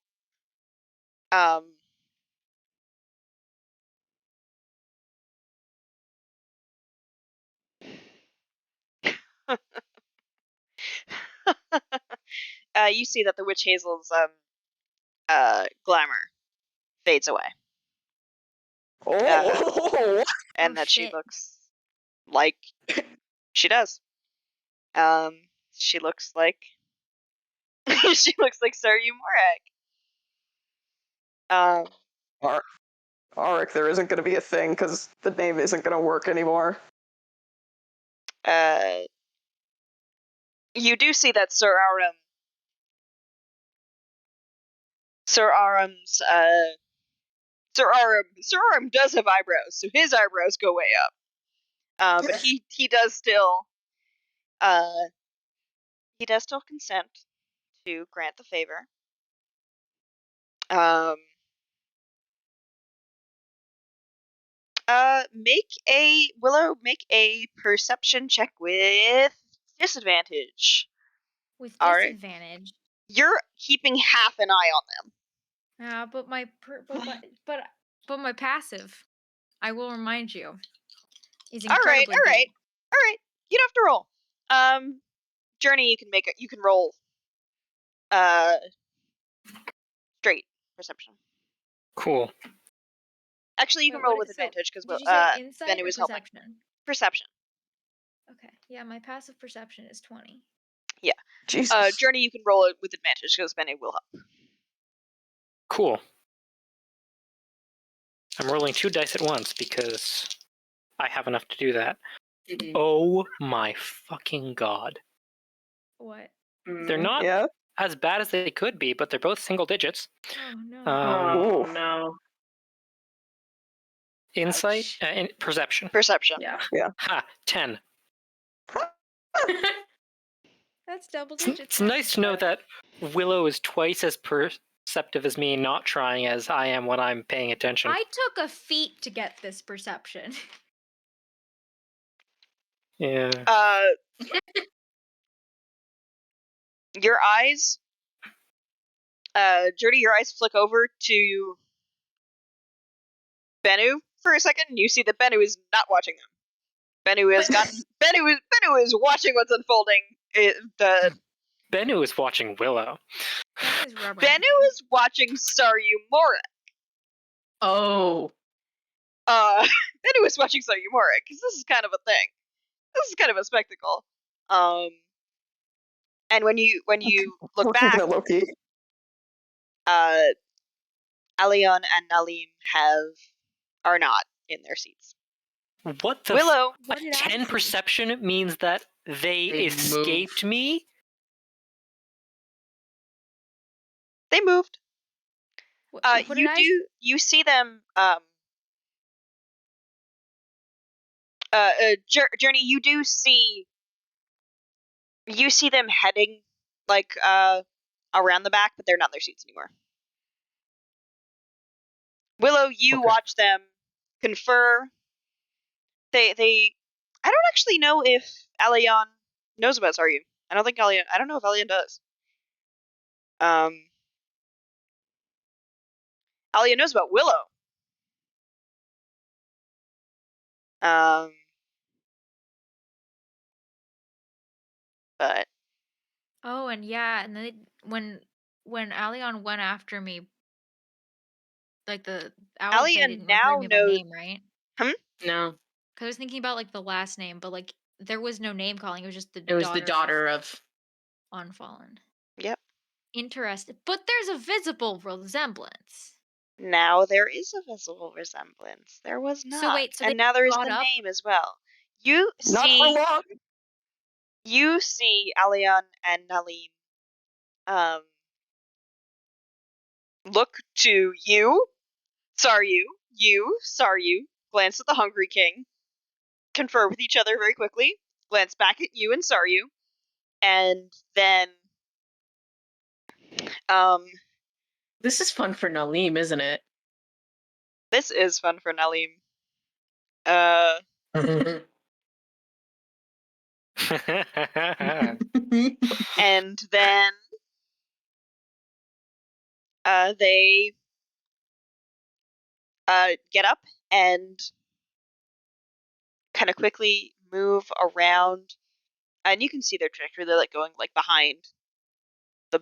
Speaker 1: you see that the witch hazel's glamour fades away,
Speaker 2: Oh.
Speaker 1: and
Speaker 4: Oh,
Speaker 1: that she
Speaker 4: shit.
Speaker 1: looks like she does. She looks like she looks like Saryu Morag.
Speaker 2: Arik, there isn't going to be a thing because the name isn't going to work anymore.
Speaker 1: You do see that Sir Aram does have eyebrows, so his eyebrows go way up. But he does still consent to grant the favor. Make a perception check with disadvantage.
Speaker 4: With
Speaker 1: All right.
Speaker 4: disadvantage.
Speaker 1: You're keeping half an eye on them.
Speaker 4: But my passive, I will remind you, is incredibly
Speaker 1: All
Speaker 4: good.
Speaker 1: right. You don't have to roll. Journey, you can roll straight perception.
Speaker 5: Cool.
Speaker 1: Actually, you can roll with advantage because
Speaker 4: did you say insight
Speaker 1: Bennu
Speaker 4: or
Speaker 1: is helping.
Speaker 4: perception?
Speaker 1: Perception.
Speaker 4: Okay. Yeah, my passive perception is 20.
Speaker 1: Yeah.
Speaker 2: Jesus.
Speaker 1: Journey, you can roll it with advantage because Bennu will help.
Speaker 5: Cool. I'm rolling 2 dice at once because I have enough to do that. Oh my fucking god.
Speaker 4: What?
Speaker 5: They're not
Speaker 2: Yeah.
Speaker 5: as bad as they could be, but they're both single digits.
Speaker 4: Oh no.
Speaker 2: Oh
Speaker 3: no.
Speaker 5: Insight and perception.
Speaker 1: Perception.
Speaker 3: Yeah.
Speaker 5: Ha, 10.
Speaker 4: That's double digits.
Speaker 5: It's nice to know that Willow is twice as perceptive as me, not trying as I am when I'm paying attention.
Speaker 4: I took a feat to get this perception.
Speaker 5: Yeah.
Speaker 1: Your eyes, Journey, your eyes flick over to Bennu for a second, and you see that Bennu is not watching them. Bennu has gotten. Bennu is watching what's unfolding.
Speaker 5: Bennu is watching Willow.
Speaker 4: Bennu is rubber.
Speaker 1: Bennu is watching Saryu Mora.
Speaker 3: Oh.
Speaker 1: Bennu is watching Saryu Mora because this is kind of a thing. This is kind of a spectacle. And when you look
Speaker 2: We're
Speaker 1: back,
Speaker 2: keeping it low key.
Speaker 1: Alion and Nalim are not in their seats.
Speaker 5: What the
Speaker 1: Willow,
Speaker 4: What did I
Speaker 5: 10
Speaker 4: see?
Speaker 5: perception means that they escaped me?
Speaker 1: they moved.
Speaker 4: What did I?
Speaker 1: You see them. Journey. You see them heading like around the back, but they're not in their seats anymore. Willow, you
Speaker 5: Okay.
Speaker 1: watch them confer. They I don't actually know if Alion knows about Saryu. I don't know if Alion does. Alion knows about Willow. But
Speaker 4: Oh, and yeah, and then when Alion went after me, like the owl say
Speaker 1: Alion
Speaker 4: didn't refer
Speaker 1: now
Speaker 4: to me by
Speaker 1: knows.
Speaker 4: name, right?
Speaker 3: No.
Speaker 4: Because I was thinking about like the last name, but like there was no name calling. It was just the
Speaker 3: It was the daughter of.
Speaker 4: Unfallen.
Speaker 1: Yep.
Speaker 4: Interesting, but there's a visible resemblance.
Speaker 1: Now there is a visible resemblance. There was not.
Speaker 4: So wait, so
Speaker 1: and
Speaker 4: they
Speaker 1: now there is
Speaker 4: caught
Speaker 1: the
Speaker 4: up?
Speaker 1: name as well. You
Speaker 2: Not for
Speaker 1: see
Speaker 2: long.
Speaker 1: Alion and Nalim look to you, Saryu, glance at the Hungry King, confer with each other very quickly, glance back at you and Saryu, and then
Speaker 3: This is fun for Nalim, isn't it?
Speaker 1: this is fun for Nalim. And then they get up and kind of quickly move around, and you can see their trajectory. They're like going like behind the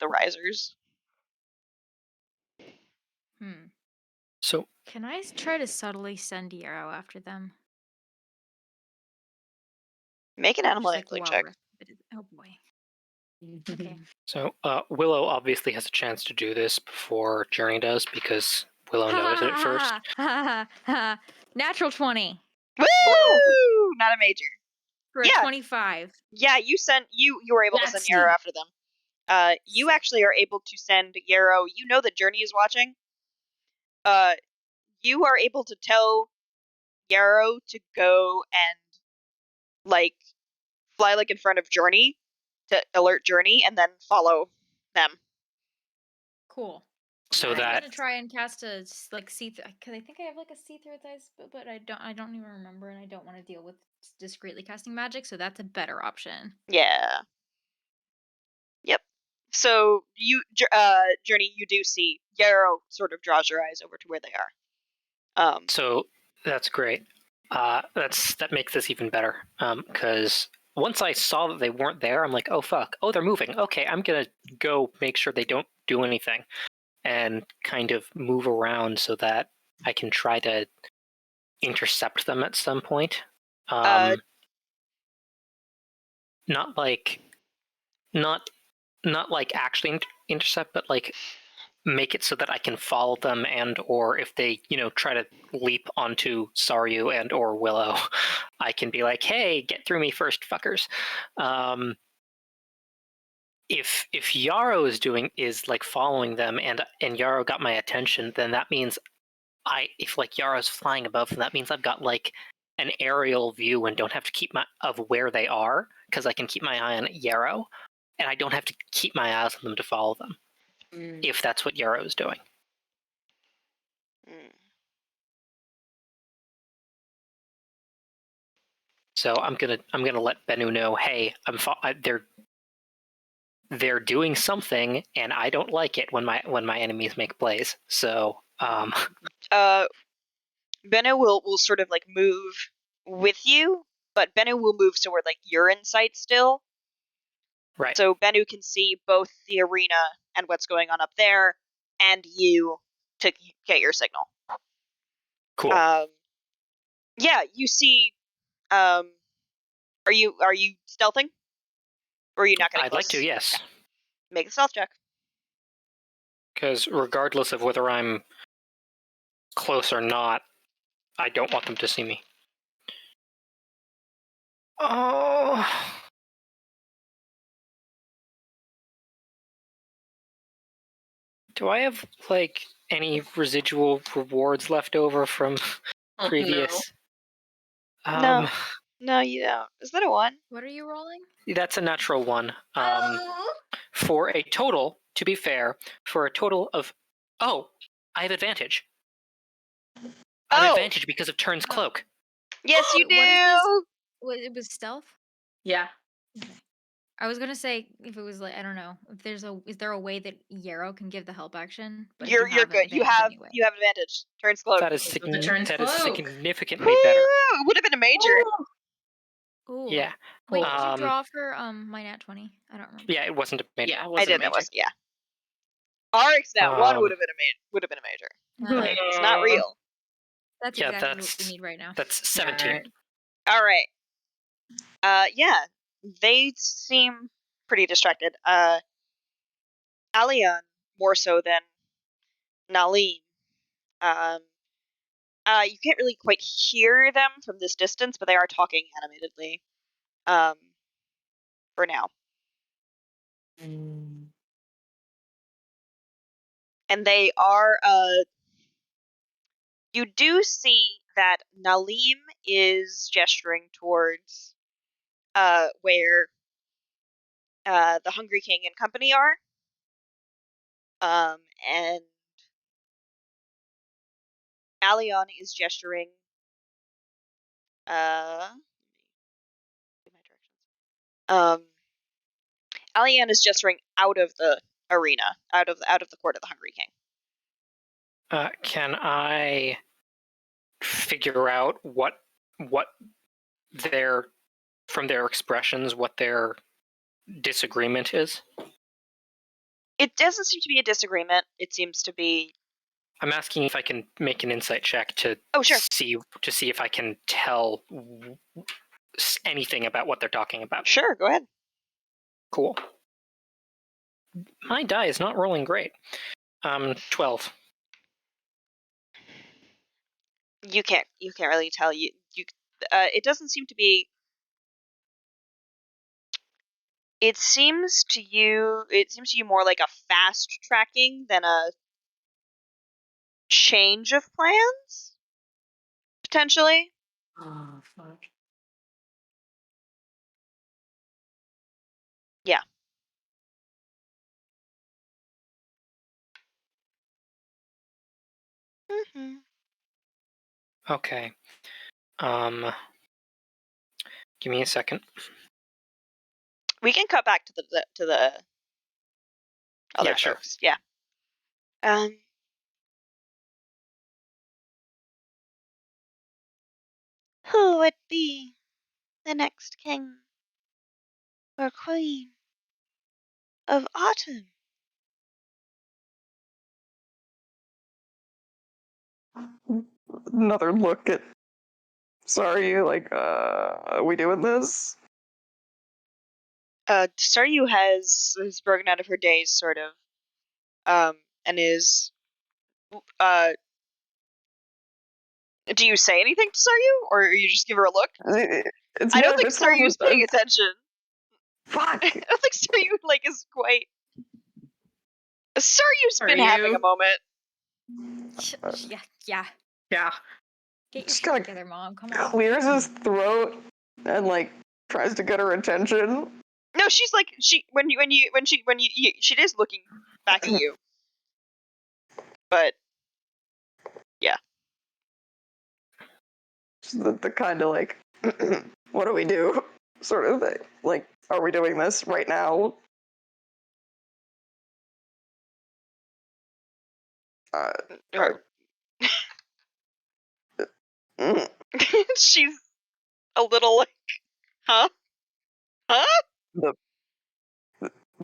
Speaker 1: risers.
Speaker 5: So
Speaker 4: Can I try to subtly send Yarrow after them?
Speaker 1: Make an animal
Speaker 4: Just,
Speaker 1: handling
Speaker 4: while
Speaker 1: check.
Speaker 4: Oh boy. Okay.
Speaker 5: So Willow obviously has a chance to do this before Journey does because Willow knows it first.
Speaker 4: Natural 20
Speaker 1: Woo! Not a major.
Speaker 4: for a
Speaker 1: Yeah.
Speaker 4: 25.
Speaker 1: Yeah, you were able to send
Speaker 3: That's
Speaker 1: Yarrow
Speaker 3: neat.
Speaker 1: after them. You actually are able to send Yarrow. You know that Journey is watching. You are able to tell Yarrow to go and like fly like in front of Journey to alert Journey, and then follow them.
Speaker 4: Cool.
Speaker 5: So
Speaker 4: I'm
Speaker 5: that
Speaker 4: gonna try and cast a like see because I think I have like a see through its eyes, but I don't even remember, and I don't want to deal with discreetly casting magic, so that's a better option.
Speaker 1: Yeah. Yep. So you, Journey, you do see Yarrow sort of draws your eyes over to where they are.
Speaker 5: So that's great. That makes this even better. Because once I saw that they weren't there, I'm like, oh fuck, oh they're moving. Okay, I'm gonna go make sure they don't do anything, and kind of move around so that I can try to intercept them at some point. Not like actually intercept, but like make it so that I can follow them, and or if they try to leap onto Saryu and or Willow, I can be like, hey, get through me first, fuckers. If Yarrow is like following them and Yarrow got my attention, then that means if like Yarrow's flying above them, that means I've got like an aerial view and don't have to keep of where they are, because I can keep my eye on Yarrow and I don't have to keep my eyes on them to follow them. If that's what Yarrow is doing. So I'm gonna let Bennu know, hey, they're doing something, and I don't like it when my enemies make plays. So
Speaker 1: Bennu will sort of like move with you, but Bennu will move so where like you're in sight still.
Speaker 5: Right.
Speaker 1: So Bennu can see both the arena and what's going on up there, and you to get your signal.
Speaker 5: Cool.
Speaker 1: Yeah, you see. Are you stealthing? Or are you not getting
Speaker 5: I'd
Speaker 1: close?
Speaker 5: like to, yes.
Speaker 1: Okay. Make a stealth check.
Speaker 5: Because regardless of whether I'm close or not, I don't want them to see me. Oh. Do I have, like, any residual rewards left over from previous?
Speaker 1: No. No, you don't. Is that a 1?
Speaker 4: What are you rolling?
Speaker 5: That's a natural 1. For a total, to be fair, for a total of... Oh, I have advantage. I have advantage because of Turn's cloak.
Speaker 1: Yes, you do!
Speaker 4: What is this? It was stealth?
Speaker 3: Yeah.
Speaker 4: Okay. I was gonna say if it was like I don't know if is there a way that Yarrow can give the help action? But
Speaker 1: You're good. You have
Speaker 4: anyway.
Speaker 1: advantage. Turn's cloak.
Speaker 5: That is,
Speaker 3: The Turn's cloak.
Speaker 5: significantly better.
Speaker 1: It would have been a major.
Speaker 4: Ooh.
Speaker 5: Yeah.
Speaker 4: Wait, did you draw for my nat 20? I don't remember.
Speaker 5: Yeah, it wasn't a major.
Speaker 3: Yeah, it
Speaker 1: I
Speaker 3: wasn't
Speaker 1: didn't.
Speaker 3: a
Speaker 1: It
Speaker 3: major.
Speaker 1: was yeah. RX nat 1 would have been a major.
Speaker 4: Okay.
Speaker 1: It's not real.
Speaker 4: That's
Speaker 5: Yeah,
Speaker 4: exactly what we need right now.
Speaker 5: That's 17.
Speaker 3: All right.
Speaker 1: All right. Yeah, they seem pretty distracted. Alion more so than Nalim. You can't really quite hear them from this distance, but they are talking animatedly. For now. And they are, you do see that Nalim is gesturing towards, where, the Hungry King and company are. And Alion is gesturing, Alian is gesturing out of the arena, out of the court of the Hungry King.
Speaker 5: Can I figure out what their, from their expressions, what their disagreement is?
Speaker 1: It doesn't seem to be a disagreement. It seems to be.
Speaker 5: I'm asking if I can make an insight check to see if I can tell anything about what they're talking about.
Speaker 1: Sure, go ahead.
Speaker 5: Cool. My die is not rolling great. 12.
Speaker 1: You can't really tell. It doesn't seem to be. It seems to you more like a fast tracking than a change of plans, potentially.
Speaker 3: Oh, fuck.
Speaker 1: Yeah. Mm-hmm.
Speaker 5: Okay. Give me a second.
Speaker 1: We can cut back to the other folks. Sure. Yeah. Who would be the next king or queen of autumn?
Speaker 2: Another look at. Sorry, like, are we doing this?
Speaker 1: Staryu has broken out of her daze, sort of, and is, do you say anything to Staryu, or you just give her a look?
Speaker 2: It's
Speaker 1: I don't think
Speaker 2: it's more of
Speaker 1: Staryu's paying attention.
Speaker 2: Fuck!
Speaker 1: I don't think Staryu, like, is quite. Staryu's been having a moment.
Speaker 4: Yeah. Get your
Speaker 2: Just
Speaker 4: shit
Speaker 2: kinda
Speaker 4: together, Mom. Come on.
Speaker 2: clears his throat and like tries to get her attention.
Speaker 1: No, she's like she is looking back at you, but yeah.
Speaker 2: The kind of like, what do we do? Sort of thing. Like, are we doing this right now?
Speaker 1: Or she's a little like, huh? Huh?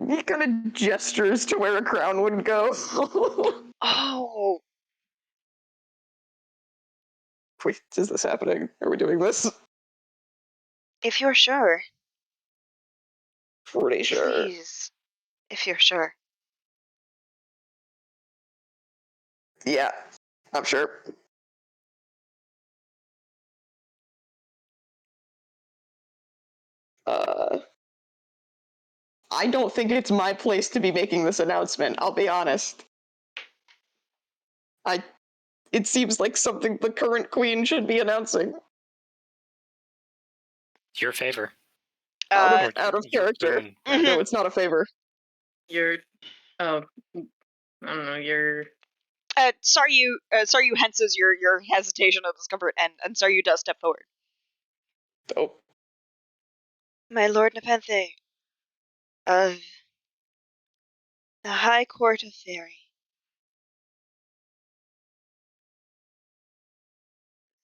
Speaker 2: He kind of gestures to where a crown would go.
Speaker 1: Oh,
Speaker 2: Wait, is this happening? Are we doing this?
Speaker 1: if you're sure.
Speaker 2: Pretty sure.
Speaker 1: Please, if you're sure.
Speaker 2: Yeah, I'm sure. I don't think it's my place to be making this announcement, I'll be honest. It seems like something the current queen should be announcing.
Speaker 5: Your favor.
Speaker 2: Out
Speaker 1: Uh,
Speaker 2: of
Speaker 5: Your
Speaker 2: character.
Speaker 5: boon,
Speaker 1: Mhm.
Speaker 5: rather.
Speaker 2: No, it's not a favor.
Speaker 3: You're. Oh, I don't know. You're.
Speaker 1: sorry you henses your hesitation or discomfort, and sorry you does step forward.
Speaker 2: Oh,
Speaker 1: My Lord Nepenthe of the High Court of Fairy.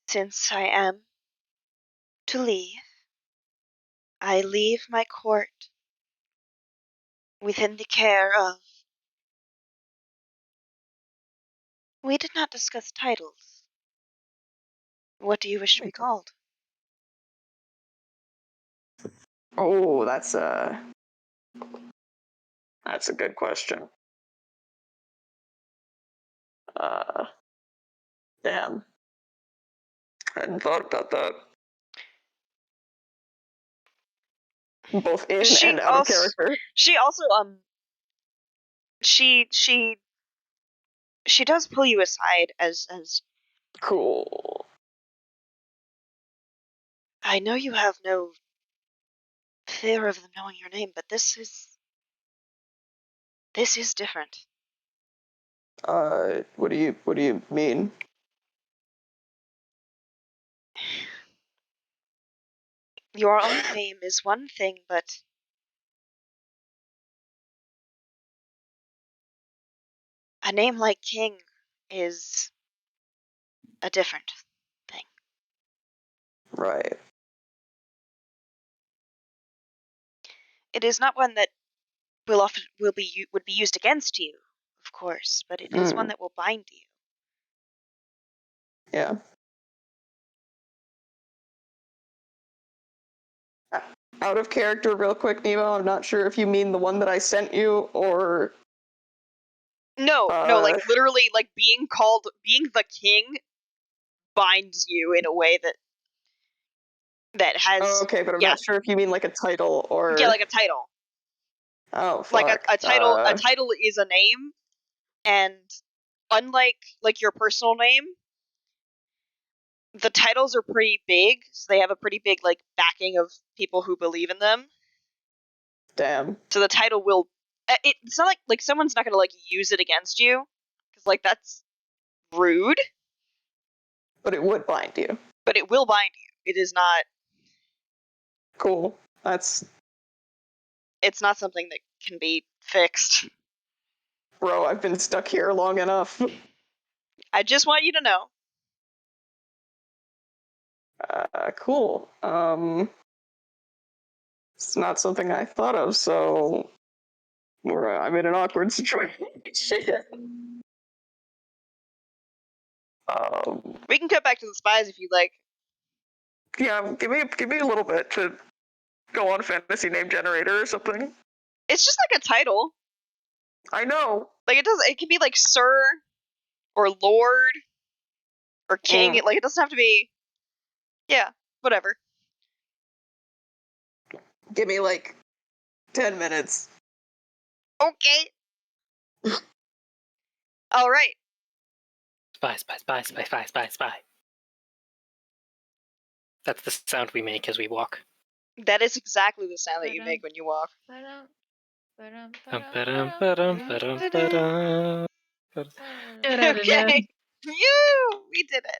Speaker 1: Since I am to leave, I leave my court within the care of. We did not discuss titles. What do you wish to be called?
Speaker 2: oh, that's a good question. Damn. I hadn't thought about that. Both in
Speaker 1: She
Speaker 2: and out of character.
Speaker 1: She also she does pull you aside as
Speaker 2: Cool.
Speaker 1: I know you have no fear of them knowing your name, but this is different.
Speaker 2: What do you mean?
Speaker 1: Your own name is one thing, but a name like King is a different thing.
Speaker 2: Right.
Speaker 1: It is not one that would be used against you, of course, but it is one that will bind you.
Speaker 2: Yeah. Out of character, real quick, Nemo. I'm not sure if you mean the one that I sent you or.
Speaker 1: No, like literally, like being the king binds you in a way that has.
Speaker 2: Okay, but I'm
Speaker 1: Yeah,
Speaker 2: not sure if you mean like a title or.
Speaker 1: yeah, like a title.
Speaker 2: Oh
Speaker 1: Like
Speaker 2: fuck.
Speaker 1: a title. A title is a name, and unlike like your personal name, the titles are pretty big, so they have a pretty big like backing of people who believe in them.
Speaker 2: Damn.
Speaker 1: So the title will. It's not like someone's not gonna like use it against you, because like that's rude.
Speaker 2: But it would bind you.
Speaker 1: But it will bind you. It is not.
Speaker 2: Cool. That's.
Speaker 1: It's not something that can be fixed.
Speaker 2: Bro, I've been stuck here long enough.
Speaker 1: I just want you to know.
Speaker 2: Cool. It's not something I thought of, so I'm in an awkward situation.
Speaker 1: We can cut back to the spies if you like.
Speaker 2: Yeah, give me a little bit to go on fantasy name generator or something.
Speaker 1: It's just like a title.
Speaker 2: I know.
Speaker 1: Like it can be like Sir or Lord or King. Like it doesn't have to be. Yeah, whatever.
Speaker 2: Give me like 10 minutes.
Speaker 1: Okay. All right.
Speaker 5: Spy, spy, spy, spy, spy, spy, spy. That's the sound we make as we walk.
Speaker 1: That is exactly the sound that you make when you walk. Okay. We did it.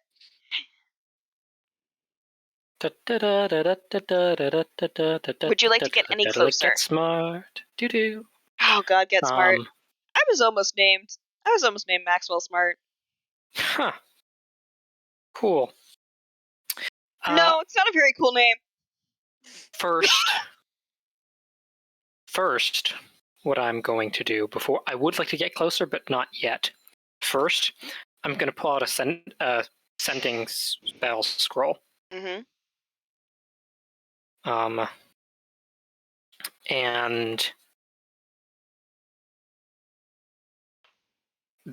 Speaker 1: Would you like to get any closer?
Speaker 5: Get smart. Doo-doo.
Speaker 1: Oh God, get smart. I was almost named Maxwell Smart.
Speaker 5: Huh. Cool.
Speaker 1: No, it's not a very cool name.
Speaker 5: First, what I'm going to do before I would like to get closer, but not yet. First, I'm going to pull out a sending spell scroll.
Speaker 1: Mm-hmm.
Speaker 5: And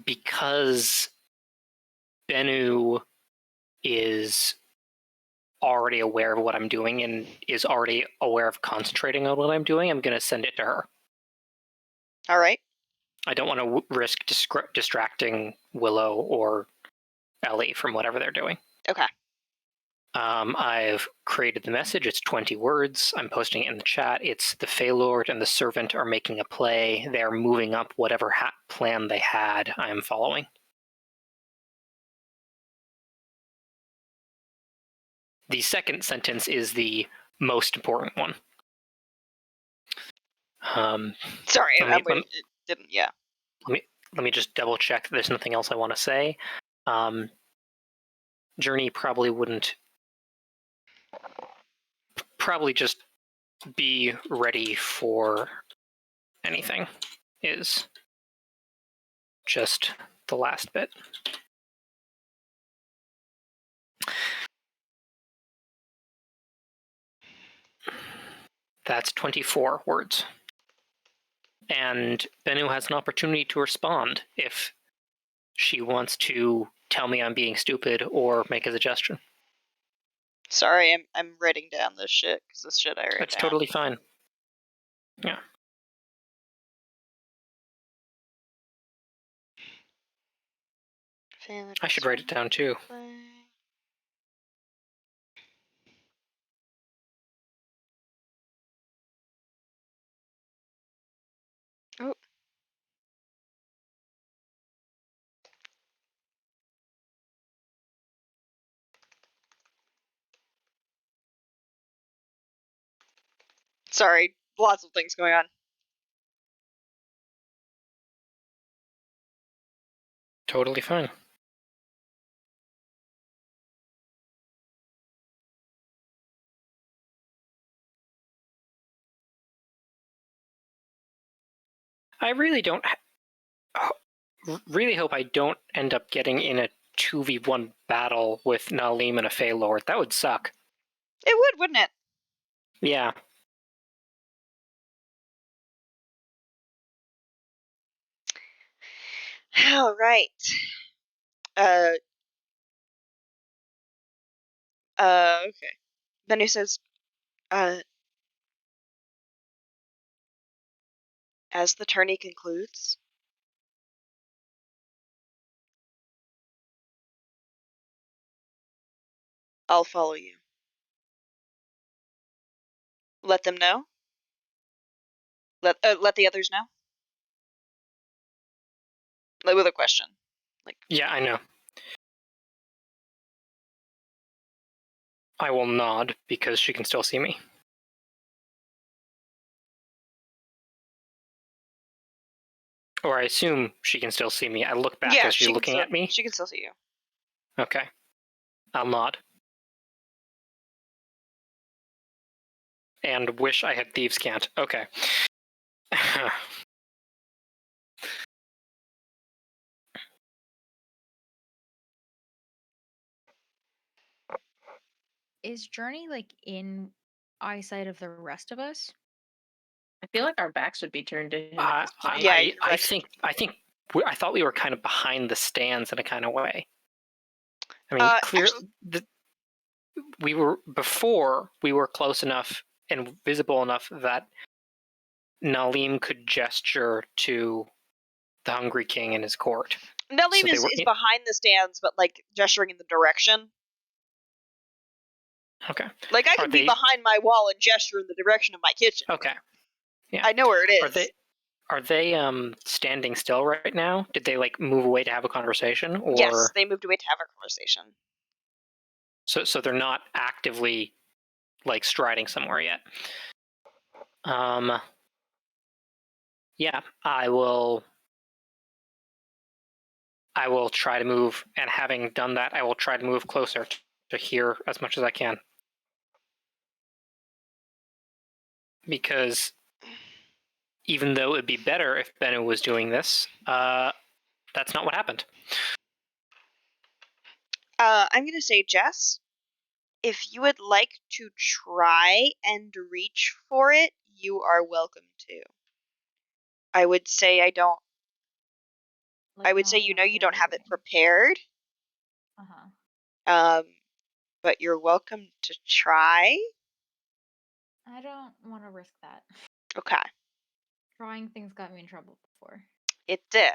Speaker 5: because Bennu is already aware of what I'm doing and is already aware of concentrating on what I'm doing, I'm going to send it to her.
Speaker 1: All right.
Speaker 5: I don't want to risk distracting Willow or Ellie from whatever they're doing.
Speaker 1: Okay.
Speaker 5: I've created the message. It's 20 words. I'm posting it in the chat. It's the Feylord and the Servant are making a play. They're moving up whatever plan they had. I am following. The second sentence is the most important one.
Speaker 1: Sorry, it didn't. Yeah.
Speaker 5: Let me just double check that there's nothing else I want to say. Journey probably just be ready for anything is just the last bit. That's 24 words. And Bennu has an opportunity to respond if she wants to tell me I'm being stupid or make a suggestion.
Speaker 1: Sorry, I'm writing down this shit because this shit I write
Speaker 5: That's
Speaker 1: down.
Speaker 5: totally fine. Yeah. I should write it down too.
Speaker 1: Oh. Sorry, lots of things going on.
Speaker 5: Totally fine. I really don't really hope I don't end up getting in a 2v1 battle with Nalim and a Feylord. That would suck.
Speaker 1: It would, wouldn't it?
Speaker 5: Yeah.
Speaker 1: All right. Okay. Bennu says, as the tourney concludes, I'll follow you. Let them know. Let the others know. Like, with a question. Like,
Speaker 5: yeah, I know. I will nod because she can still see me. Or I assume she can still see me. I look back as she's looking at me.
Speaker 1: She can still see you.
Speaker 5: Okay. I'll nod. And wish I had Thieves' Cant. Okay.
Speaker 4: Is Journey like in eyesight of the rest of us?
Speaker 3: I feel like our backs would be turned to him at this point.
Speaker 1: Yeah,
Speaker 5: I think I thought we were kind of behind the stands in a kind of way. I mean, clearly, we were close enough and visible enough that Nalim could gesture to the Hungry King and his court.
Speaker 1: Nalim is behind the stands, but like gesturing in the direction.
Speaker 5: Okay.
Speaker 1: Like I could be behind my wall and gesture in the direction of my kitchen.
Speaker 5: Okay. Yeah.
Speaker 1: I know where it is.
Speaker 5: Are they standing still right now? Did they like move away to have a conversation? Or...
Speaker 1: Yes, they moved away to have a conversation.
Speaker 5: So they're not actively like striding somewhere yet. Yeah, I will try to move, and having done that, I will try to move closer to hear as much as I can. Because even though it'd be better if Bennu was doing this, that's not what happened.
Speaker 1: I'm going to say, Jess, if you would like to try and reach for it, you are welcome to. I would say I don't. I would say you don't have it prepared. But you're welcome to try.
Speaker 4: I don't want to risk that.
Speaker 1: Okay.
Speaker 4: Trying things got me in trouble before.
Speaker 1: It did.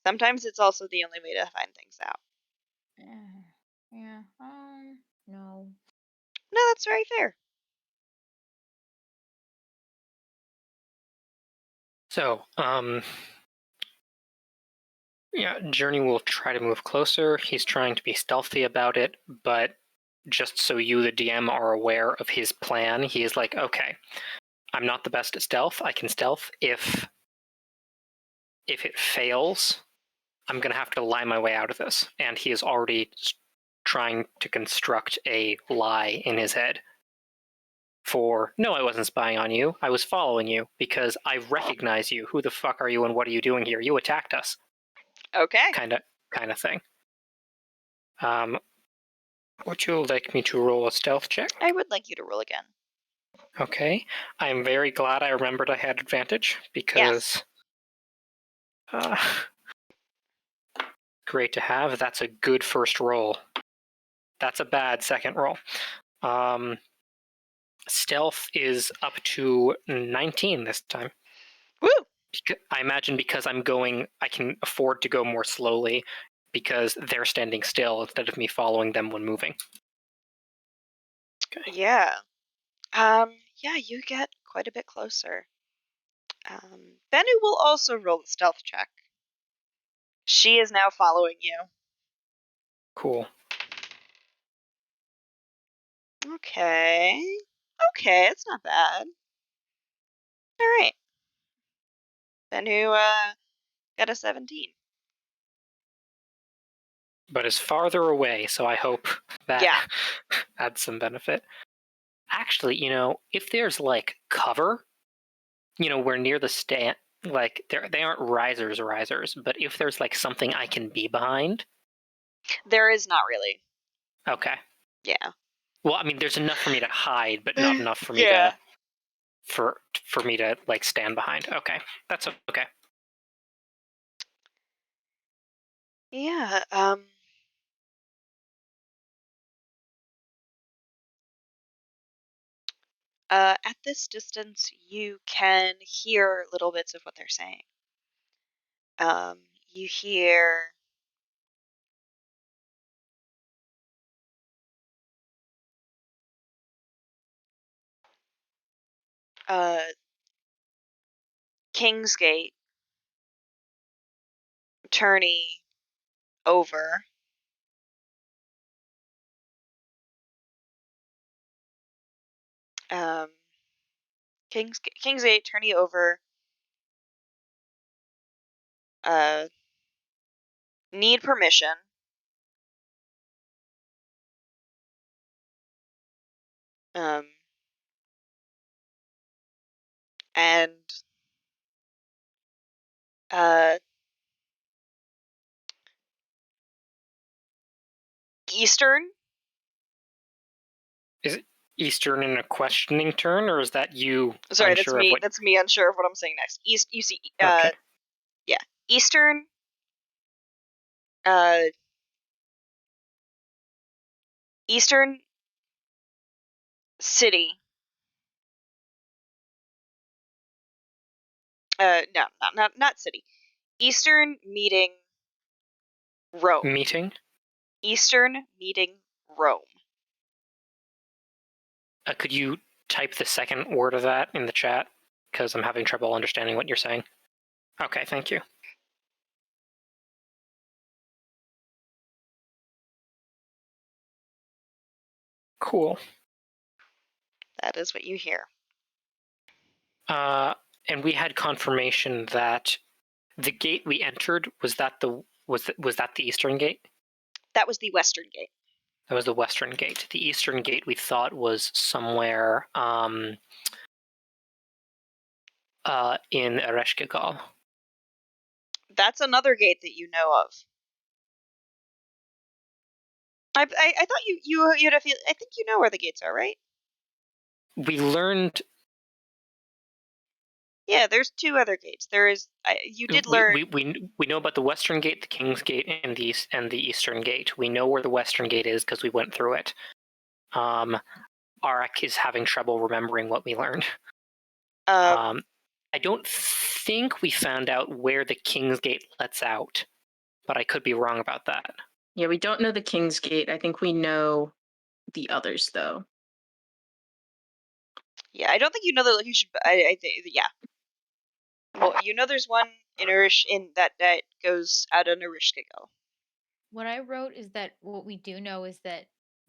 Speaker 1: Sometimes it's also the only way to find things out.
Speaker 4: Yeah. No.
Speaker 1: No, that's very fair.
Speaker 5: So, yeah, Journey will try to move closer. He's trying to be stealthy about it, but just so you, the DM, are aware of his plan, he is like, okay, I'm not the best at stealth. I can stealth. If it fails, I'm going to have to lie my way out of this. And he is already trying to construct a lie in his head. No, I wasn't spying on you. I was following you because I recognize you. Who the fuck are you and what are you doing here? You attacked us.
Speaker 1: Okay.
Speaker 5: Kind of thing. Would you like me to roll a stealth check?
Speaker 1: I would like you to roll again.
Speaker 5: Okay. I'm very glad I remembered I had advantage because great to have. That's a good first roll. That's a bad second roll. Stealth is up to 19 this time.
Speaker 1: Woo!
Speaker 5: I imagine because I can afford to go more slowly because they're standing still instead of me following them when moving. Okay.
Speaker 1: Yeah. Yeah, you get quite a bit closer. Bennu will also roll a stealth check. She is now following you.
Speaker 5: Cool.
Speaker 1: Okay. Okay, it's not bad. Alright. Bennu, got a 17.
Speaker 5: But is farther away, so I hope that adds some benefit. Actually, if there's like cover, we're near the stand, like they aren't risers, but if there's like something I can be behind.
Speaker 1: There is not really.
Speaker 5: Okay.
Speaker 1: Yeah.
Speaker 5: Well, I mean, there's enough for me to hide, but not enough for me
Speaker 1: Yeah.
Speaker 5: to for me to like stand behind. Okay, that's okay.
Speaker 1: Yeah. At this distance, you can hear little bits of what they're saying. You hear Kingsgate, Turney, over. Kingsgate, Turney, over. Need permission. And Eastern.
Speaker 5: Is it Eastern in a questioning turn, or is that you?
Speaker 1: Sorry,
Speaker 5: unsure of what...
Speaker 1: That's me unsure of what I'm saying next. You see,
Speaker 5: okay.
Speaker 1: Yeah, Eastern. Eastern City. No, not city. Eastern meeting Rome.
Speaker 5: Meeting?
Speaker 1: Eastern meeting Rome.
Speaker 5: Could you type the second word of that in the chat? Because I'm having trouble understanding what you're saying. Okay, thank you. Cool.
Speaker 1: That is what you hear.
Speaker 5: And we had confirmation that the gate we entered was that the eastern gate?
Speaker 1: That was the western gate.
Speaker 5: That was the western gate. The eastern gate we thought was somewhere in Ereshkigal.
Speaker 1: That's another gate that you know of. I thought you had a feel. I think you know where the gates are, right?
Speaker 5: We learned.
Speaker 1: Yeah, there's 2 other gates. There is. You did learn.
Speaker 5: We know about the western gate, the King's Gate, and the eastern gate. We know where the western gate is because we went through it. Arak is having trouble remembering what we learned. I don't think we found out where the King's Gate lets out, but I could be wrong about that.
Speaker 3: Yeah, we don't know the King's Gate. I think we know the others, though.
Speaker 1: Yeah, I don't think you know the location. But I think yeah. Well, you know there's one in that goes out on Erishkigal.
Speaker 4: What I wrote is that what we do know is that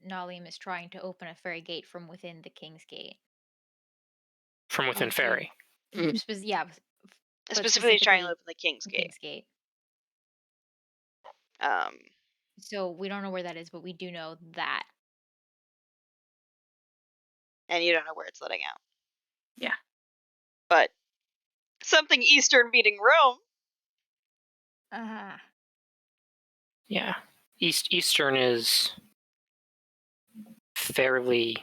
Speaker 4: Nalim is trying to open a ferry gate from within the King's Gate.
Speaker 5: From within Ferry.
Speaker 4: Yeah,
Speaker 1: Specifically trying to open the King's Gate.
Speaker 4: King's Gate.
Speaker 1: So
Speaker 4: we don't know where that is, but we do know that.
Speaker 1: And you don't know where it's letting out.
Speaker 3: Yeah.
Speaker 1: But something Eastern meeting Rome.
Speaker 5: Yeah. Eastern is fairly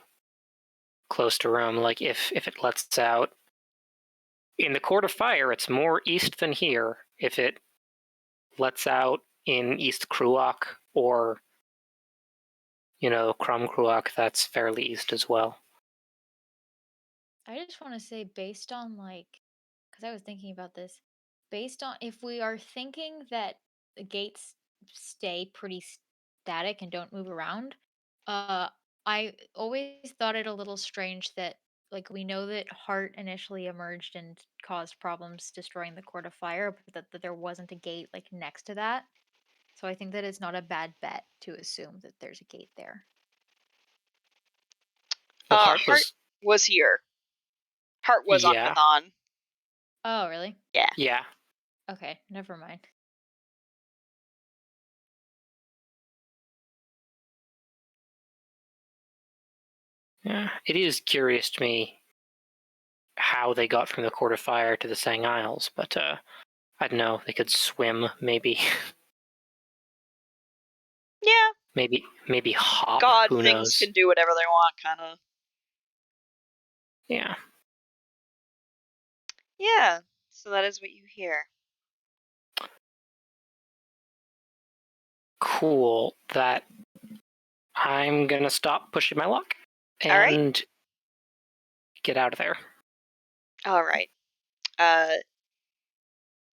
Speaker 5: close to Rome. Like if it lets out in the Court of Fire, it's more east than here. If it lets out in East Kruak or Crum Kruak, that's fairly east as well.
Speaker 4: I just want to say, based on because I was thinking about this, based on if we are thinking that the gates stay pretty static and don't move around, I always thought it a little strange that we know that Heart initially emerged and caused problems destroying the Court of Fire, but that there wasn't a gate next to that. So I think that it's not a bad bet to assume that there's a gate there.
Speaker 5: Well,
Speaker 1: Heart was here. Heart was on Chthon.
Speaker 4: Oh, really?
Speaker 1: Yeah.
Speaker 5: Yeah.
Speaker 4: Okay, never mind.
Speaker 5: Yeah, it is curious to me how they got from the Court of Fire to the Sang Isles, but I don't know. They could swim, maybe.
Speaker 1: Yeah.
Speaker 5: Maybe hop.
Speaker 1: God,
Speaker 5: who
Speaker 1: things
Speaker 5: knows?
Speaker 1: can do whatever they want, kind of.
Speaker 5: Yeah.
Speaker 1: Yeah. So that is what you hear.
Speaker 5: Cool. That I'm gonna stop pushing my luck and get out of there.
Speaker 1: All right.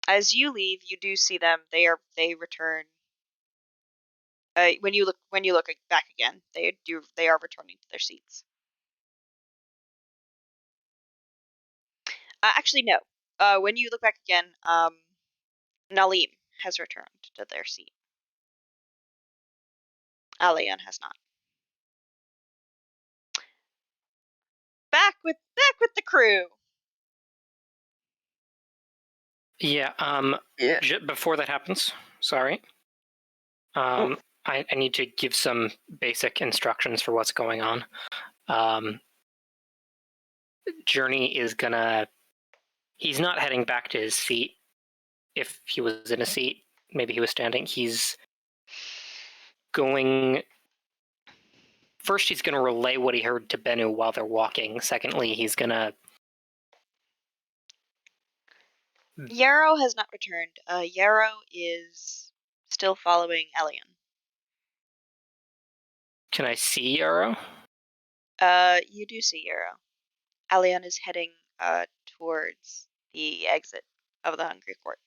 Speaker 1: As you leave, you do see them. They return. When you look back again, they are returning to their seats. Actually, no. When you look back again, Nalim has returned to their seat. Alian has not. Back with the crew.
Speaker 5: Yeah. Before that happens, sorry.
Speaker 2: Oh.
Speaker 5: I need to give some basic instructions for what's going on. Journey is gonna. He's not heading back to his seat. If he was in a seat, maybe he was standing. He's going. First, he's going to relay what he heard to Bennu while they're walking. Secondly, he's going to.
Speaker 1: Yarrow has not returned. Yarrow is still following Elion.
Speaker 5: Can I see Yarrow?
Speaker 1: You do see Yarrow. Elion is heading towards the exit of the Hungry Court.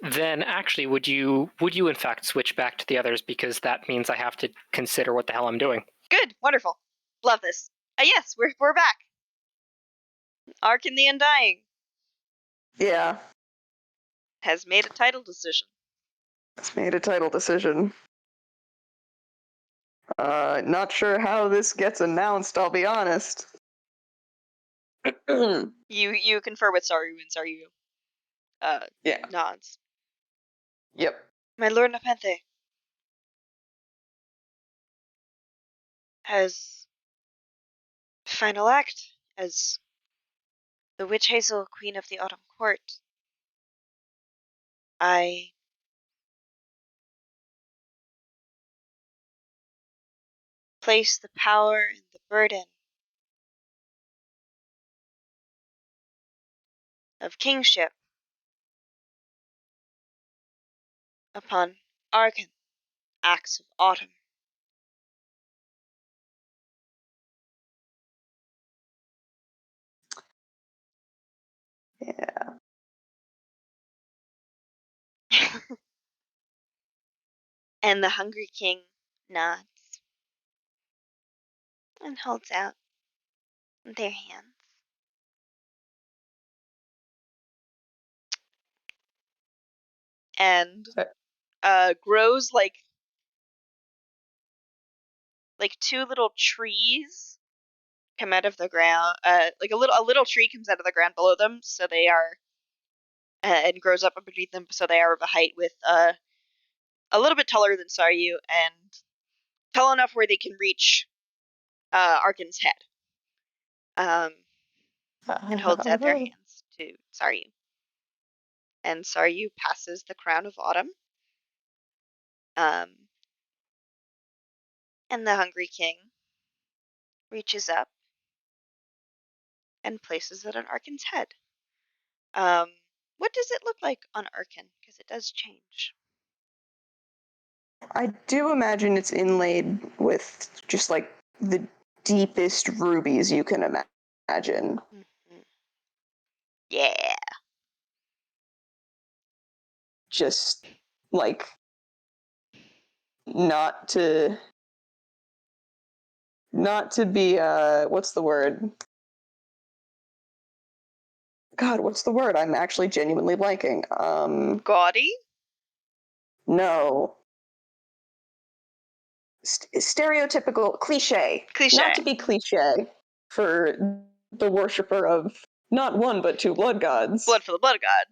Speaker 5: Then, actually, would you in fact switch back to the others, because that means I have to consider what the hell I'm doing.
Speaker 1: Good, wonderful, love this. Yes, we're back. Ark in the Undying.
Speaker 2: Yeah.
Speaker 1: Has made a title decision.
Speaker 2: It's made a title decision. Not sure how this gets announced, I'll be honest.
Speaker 1: You confer with Saru, and Saru
Speaker 2: yeah.
Speaker 1: nods.
Speaker 2: Yep.
Speaker 1: My Lord Nepenthe has final act as the Witch Hazel Queen of the Autumn Court. I place the power and the burden of kingship upon Arkan, Axe of Autumn.
Speaker 2: Yeah.
Speaker 1: And the Hungry King nods and holds out their hands. And grows like two little trees come out of the ground. Like a little tree comes out of the ground below them, so they are and grows up underneath them, so they are of a height with a little bit taller than Saryu and tall enough where they can reach Arkan's head. And holds out their hands to Saryu. And Saryu passes the crown of autumn. And the Hungry King reaches up and places it on Arkan's head. What does it look like on Arkan? Because it does change.
Speaker 2: I do imagine it's inlaid with just like the deepest rubies you can imagine.
Speaker 1: Mm-hmm. Yeah.
Speaker 2: Just like not to be what's the word? God, what's the word? I'm actually genuinely blanking.
Speaker 1: Gaudy?
Speaker 2: No. Stereotypical cliche.
Speaker 1: Cliche.
Speaker 2: Not to be cliche for the worshipper of not one but two blood gods.
Speaker 1: Blood for the blood god.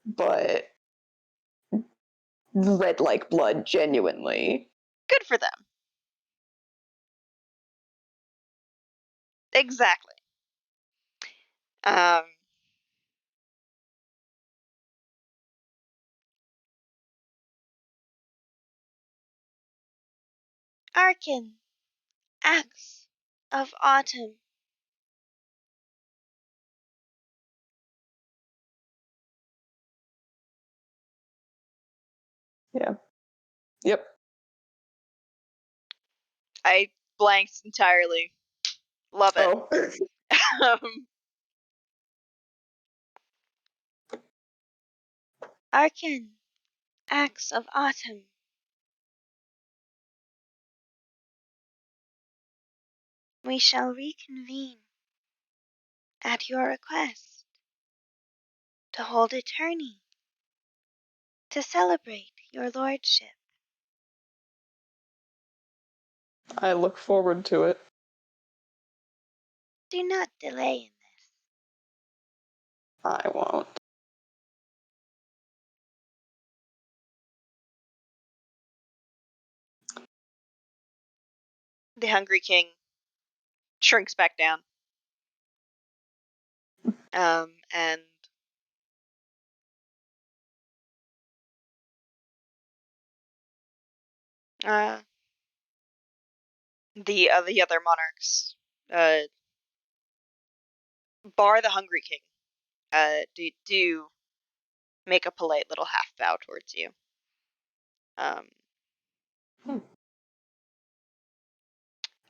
Speaker 2: But red like blood, genuinely.
Speaker 1: Good for them. Exactly. Arkan, Axe of Autumn.
Speaker 2: Yeah. Yep.
Speaker 1: I blanked entirely. Love it.
Speaker 2: Oh.
Speaker 1: Arkan, Axe of Autumn. We shall reconvene at your request to hold a tourney to celebrate your lordship.
Speaker 2: I look forward to it.
Speaker 1: Do not delay in this.
Speaker 2: I won't.
Speaker 1: The Hungry King shrinks back down. And the other monarchs, bar the Hungry King, do make a polite little half bow towards you.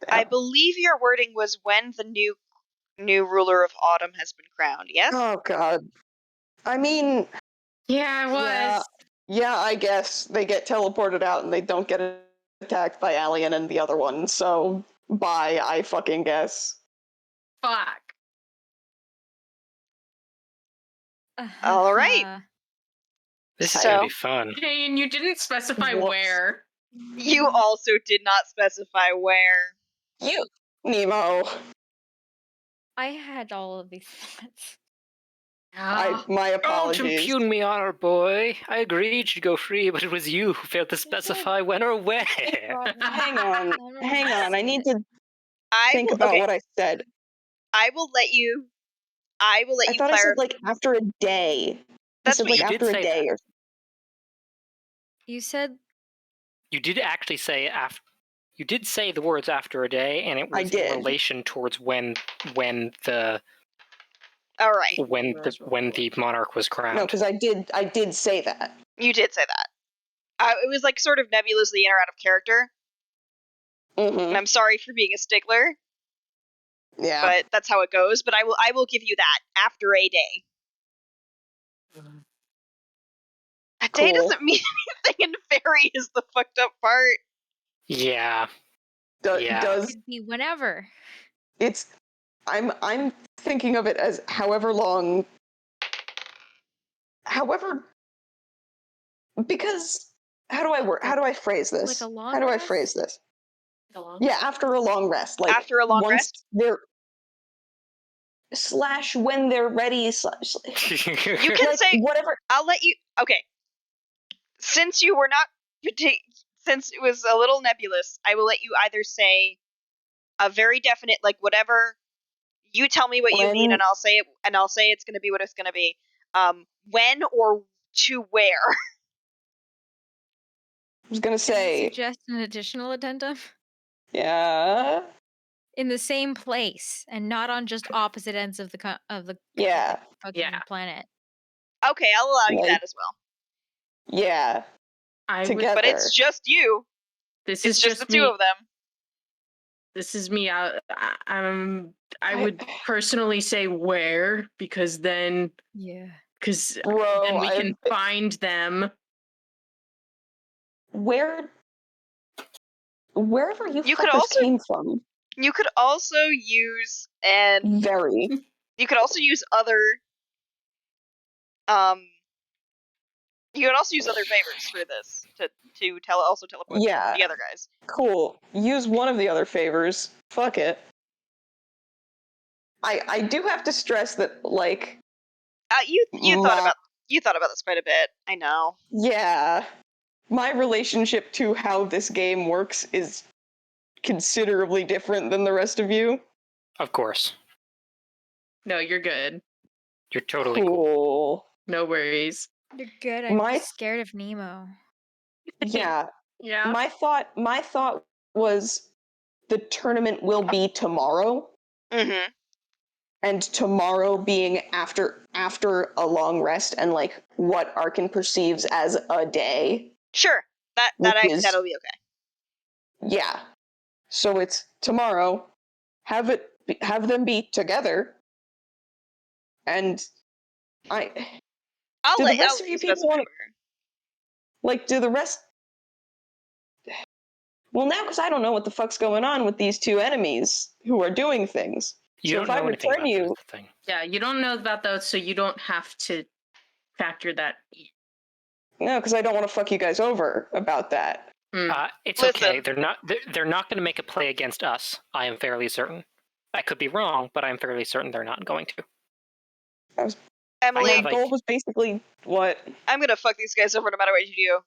Speaker 1: I believe your wording was when the new ruler of autumn has been crowned. Yes.
Speaker 2: Oh God. I mean,
Speaker 3: Yeah, it was.
Speaker 2: yeah, I guess they get teleported out and they don't get attacked by Alien and the other one. So bye, I fucking guess.
Speaker 3: Fuck.
Speaker 1: All right.
Speaker 5: This is
Speaker 1: So-
Speaker 5: gonna be fun.
Speaker 3: Hey, and you didn't specify
Speaker 2: Whoops.
Speaker 3: where.
Speaker 1: You also did not specify where.
Speaker 2: You, Nemo.
Speaker 4: I had all of these thoughts.
Speaker 2: My
Speaker 5: Don't
Speaker 2: apologies.
Speaker 5: impugn me, honor boy. I agreed to go free, but it was you who failed to specify when or where.
Speaker 2: Hang on. I need to
Speaker 1: I
Speaker 2: think
Speaker 1: will.
Speaker 2: about
Speaker 1: Okay,
Speaker 2: what I said.
Speaker 1: I will let you. I will let
Speaker 2: I
Speaker 1: you
Speaker 2: thought I said
Speaker 1: clarify.
Speaker 2: like after a day.
Speaker 1: That's
Speaker 2: I said
Speaker 1: what
Speaker 2: like
Speaker 1: you
Speaker 5: did
Speaker 2: after a
Speaker 5: say
Speaker 2: day
Speaker 5: that.
Speaker 2: or
Speaker 4: You said
Speaker 5: You did actually say after. You did say the words after a day, and it
Speaker 2: I
Speaker 5: was in
Speaker 2: did.
Speaker 5: relation towards when the
Speaker 1: All right.
Speaker 5: when the monarch was crowned.
Speaker 2: No, because I did say that.
Speaker 1: You did say that. It was like sort of nebulously in or out of character, and
Speaker 2: Mm-hmm.
Speaker 1: I'm sorry for being a stickler,
Speaker 2: Yeah.
Speaker 1: but that's how it goes. But I will give you that after a day. A day
Speaker 2: Cool.
Speaker 1: doesn't mean anything, and fairy is the fucked up part.
Speaker 5: Yeah. Yeah.
Speaker 2: Does
Speaker 4: could be whenever.
Speaker 2: it's I'm thinking of it as however long, however, because how do I phrase this?
Speaker 4: Like a long
Speaker 2: How do I
Speaker 4: rest?
Speaker 2: phrase this? Yeah, after a long rest, like
Speaker 1: After a long
Speaker 2: once
Speaker 1: rest?
Speaker 2: they're / when they're ready /
Speaker 1: You can
Speaker 2: like
Speaker 1: say
Speaker 2: whatever.
Speaker 1: I'll let you. Okay, since you were not since it was a little nebulous, I will let you either say a very definite, like whatever. You tell me what you mean,
Speaker 2: When
Speaker 1: and I'll say it, and I'll say it's going to be what it's going to be. When or to where?
Speaker 2: I was gonna
Speaker 4: Can I
Speaker 2: say,
Speaker 4: suggest an additional addendum?
Speaker 2: yeah,
Speaker 4: In the same place and not on just opposite ends of the
Speaker 2: yeah,
Speaker 4: fucking
Speaker 3: Yeah.
Speaker 4: planet.
Speaker 1: Okay, I'll allow you
Speaker 2: like
Speaker 1: that as well.
Speaker 2: yeah,
Speaker 3: I would.
Speaker 2: together.
Speaker 1: But it's just you.
Speaker 3: This
Speaker 1: It's
Speaker 3: is
Speaker 1: just the two
Speaker 3: me.
Speaker 1: of them.
Speaker 3: This is me. I would personally say where, because then
Speaker 4: Yeah.
Speaker 2: Bro,
Speaker 3: then we can find them.
Speaker 2: wherever you
Speaker 1: You could
Speaker 2: fuckers
Speaker 1: also
Speaker 2: came from.
Speaker 1: you could also use and
Speaker 2: Very.
Speaker 1: you could also use other you could also use other favors for this to teleport
Speaker 2: Yeah,
Speaker 1: the other guys.
Speaker 2: cool. Use one of the other favors. Fuck it. I do have to stress that, like,
Speaker 1: You thought
Speaker 2: my,
Speaker 1: about this quite a bit. I know.
Speaker 2: yeah, my relationship to how this game works is considerably different than the rest of you.
Speaker 5: Of course.
Speaker 3: No, you're good.
Speaker 5: You're totally cool.
Speaker 2: Cool.
Speaker 3: No worries.
Speaker 4: You're good. I'm
Speaker 2: My
Speaker 4: scared of Nemo.
Speaker 2: yeah.
Speaker 3: Yeah.
Speaker 2: My thought was the tournament will be tomorrow,
Speaker 1: Mm-hmm.
Speaker 2: and tomorrow being after a long rest and like what Arkin perceives as a day,
Speaker 1: Sure.
Speaker 2: which is
Speaker 1: That'll be okay.
Speaker 2: yeah. So it's tomorrow. Have them be together, and
Speaker 1: I'll
Speaker 2: do the
Speaker 1: let
Speaker 2: rest of you people
Speaker 1: specify
Speaker 2: want like do the rest. Well, now because I don't know what the fuck's going on with these two enemies who are doing things.
Speaker 5: You
Speaker 2: So
Speaker 5: don't
Speaker 2: if I
Speaker 5: know anything
Speaker 2: return
Speaker 5: about
Speaker 2: you,
Speaker 5: the thing.
Speaker 3: Yeah, you don't know about those, so you don't have to factor that in.
Speaker 2: no, because I don't want to fuck you guys over about that.
Speaker 5: It's
Speaker 1: Listen.
Speaker 5: okay. They're not going to make a play against us. I am fairly certain. I could be wrong, but I'm fairly certain they're not going to.
Speaker 1: Emily,
Speaker 2: My goal was basically what?
Speaker 1: I'm gonna fuck these guys over no matter what you do.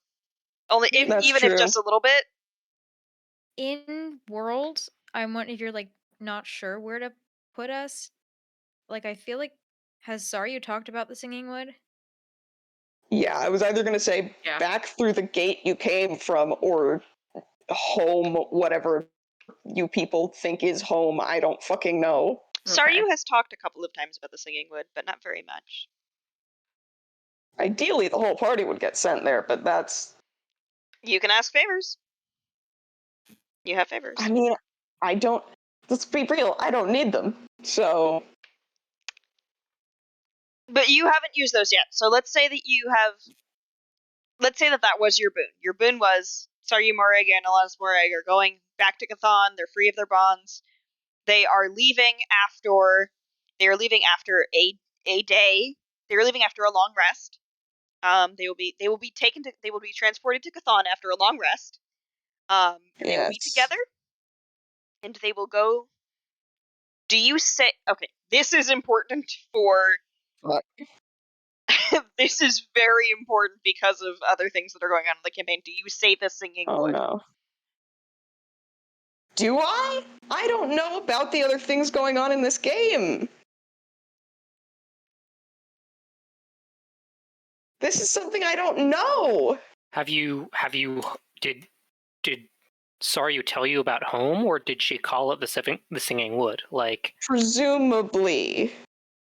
Speaker 2: That's
Speaker 1: Even
Speaker 2: true.
Speaker 1: if just a little bit.
Speaker 4: In world, I'm wondering if you're like not sure where to put us. Like I feel like has Zaryu talked about the singing wood?
Speaker 2: Yeah, I was either going to say
Speaker 3: Yeah.
Speaker 2: back through the gate you came from or home, whatever you people think is home. I don't fucking know.
Speaker 3: Okay.
Speaker 1: Saryu has talked a couple of times about the singing wood, but not very much.
Speaker 2: Ideally, the whole party would get sent there, but that's.
Speaker 1: You can ask favors. You have favors.
Speaker 2: I mean, I don't. Let's be real. I don't need them. So.
Speaker 1: But you haven't used those yet. So let's say that you have. Let's say that was your boon. Your boon was Saryu Moreg and Alanis Moreg are going back to Chthon. They're free of their bonds. They are leaving after. They are leaving after a day. They are leaving after a long rest. They will be transported to Chthon after a long rest. And they will be together. And they will go. Do you say okay? This is important for
Speaker 2: fuck.
Speaker 1: This is very important because of other things that are going on in the campaign. Do you say the singing
Speaker 2: Oh
Speaker 1: wood?
Speaker 2: no. Do I? I don't know about the other things going on in this game. This is something I don't know.
Speaker 5: Did Saryu tell you about home, or did she call it the singing wood? Like,
Speaker 2: Presumably.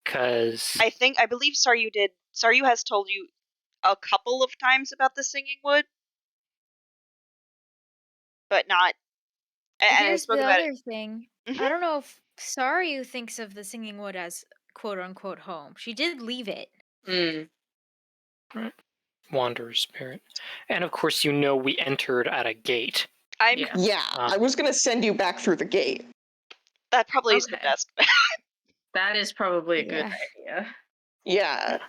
Speaker 5: because
Speaker 1: I believe Saryu did. Saryu has told you a couple of times about the singing wood, but not. And I
Speaker 4: Here's
Speaker 1: spoke
Speaker 4: the
Speaker 1: about it.
Speaker 4: other thing.
Speaker 1: Mhm.
Speaker 4: I don't know if Saryu thinks of the Singing Wood as quote unquote home. She did leave it.
Speaker 3: Mm.
Speaker 5: Wanderer's spirit, and of course we entered at a gate.
Speaker 3: Yeah.
Speaker 2: Yeah, I was gonna send you back through the gate.
Speaker 1: That probably is the
Speaker 3: Okay.
Speaker 1: best.
Speaker 3: That is probably a good
Speaker 4: Yeah.
Speaker 3: idea.
Speaker 2: Yeah.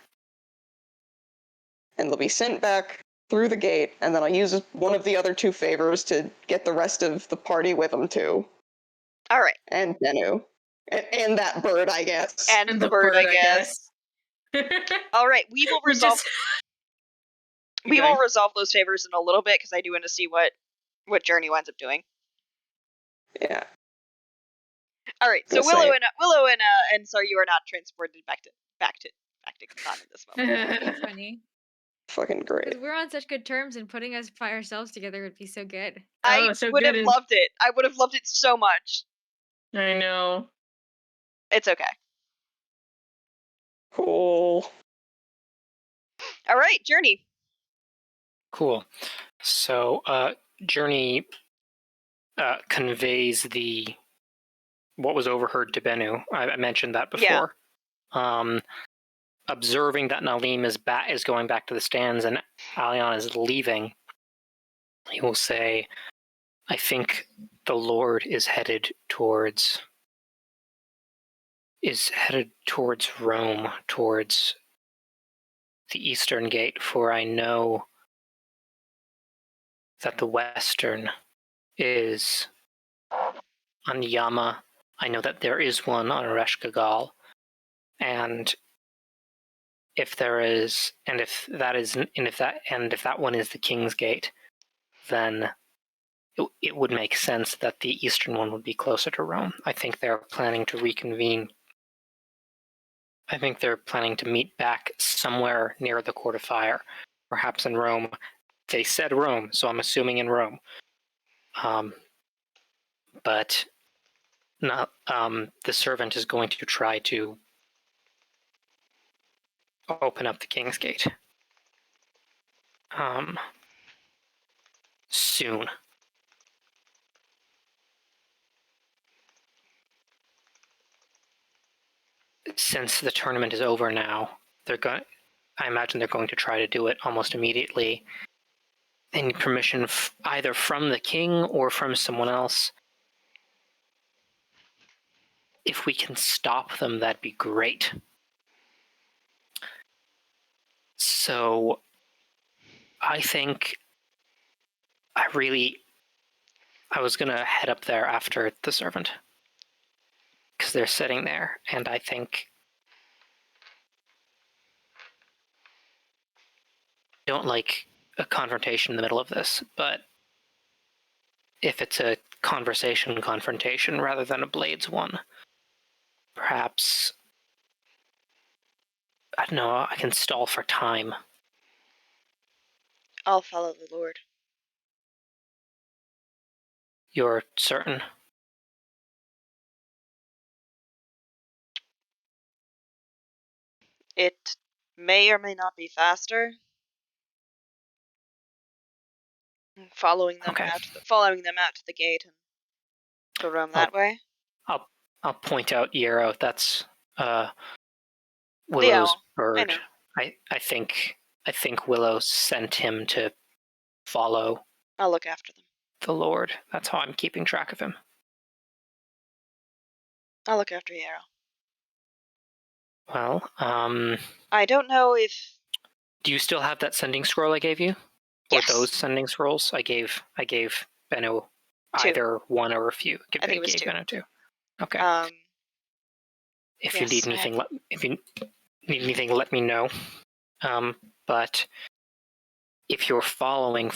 Speaker 2: And they'll be sent back through the gate, and then I'll use one of the other two favors to get the rest of the party with them too.
Speaker 1: All right,
Speaker 2: And Bennu. And that bird, I guess.
Speaker 1: and the bird, I guess. All right, we will resolve. We will resolve those favors in a little bit because I do want to see what Journey winds up doing.
Speaker 2: Yeah.
Speaker 1: All right, so Willow and Saryu are not transported back to Chthon in this moment.
Speaker 4: That'd be funny.
Speaker 2: Fucking great.
Speaker 4: Because we're on such good terms, and putting us by ourselves together would be so good.
Speaker 1: I
Speaker 3: so
Speaker 1: would
Speaker 3: good
Speaker 1: have loved it. I would have loved it so much.
Speaker 3: I know.
Speaker 1: It's okay.
Speaker 2: Cool.
Speaker 1: All right, Journey.
Speaker 5: Cool. So, Journey conveys what was overheard to Bennu. I mentioned that before.
Speaker 1: Yeah.
Speaker 5: Observing that Nalim is going back to the stands and Alion is leaving, he will say, "I think the Lord is headed towards Rome, towards the Eastern Gate, for I know that the Western is on Yama. I know that there is one on Reshkagal, and if that one is the King's Gate, then it would make sense that the eastern one would be closer to Rome. I think they're planning to reconvene. I think they're planning to meet back somewhere near the Court of Fire, perhaps in Rome. They said Rome, so I'm assuming in Rome. But not. The servant is going to try to open up the King's Gate. Soon. Since the tournament is over now, I imagine they're going to try to do it almost immediately. They need permission either from the king or from someone else. If we can stop them, that'd be great. So, I think I was going to head up there after the servant. Because they're sitting there, and I think I don't like a confrontation in the middle of this, but if it's a confrontation rather than a blades one, perhaps, I don't know, I can stall for time.
Speaker 1: I'll follow the Lord.
Speaker 5: You're certain?
Speaker 1: It may or may not be faster. Following them
Speaker 5: Okay.
Speaker 1: out to the gate and to Rome that way.
Speaker 5: I'll point out Yarrow. That's Willow's bird.
Speaker 1: I know.
Speaker 5: I think Willow sent him to follow
Speaker 1: I'll look after them.
Speaker 5: the Lord. That's how I'm keeping track of him.
Speaker 1: I'll look after Yarrow.
Speaker 5: Well,
Speaker 1: I don't know if.
Speaker 5: do you still have that sending scroll I gave you?
Speaker 1: Yes.
Speaker 5: Or those sending scrolls? I gave Benno either one or a few.
Speaker 1: I think it was
Speaker 5: gave
Speaker 1: two.
Speaker 5: Benno two. Okay. If
Speaker 1: Yes,
Speaker 5: you need anything, if you need anything, let me know. But if you're following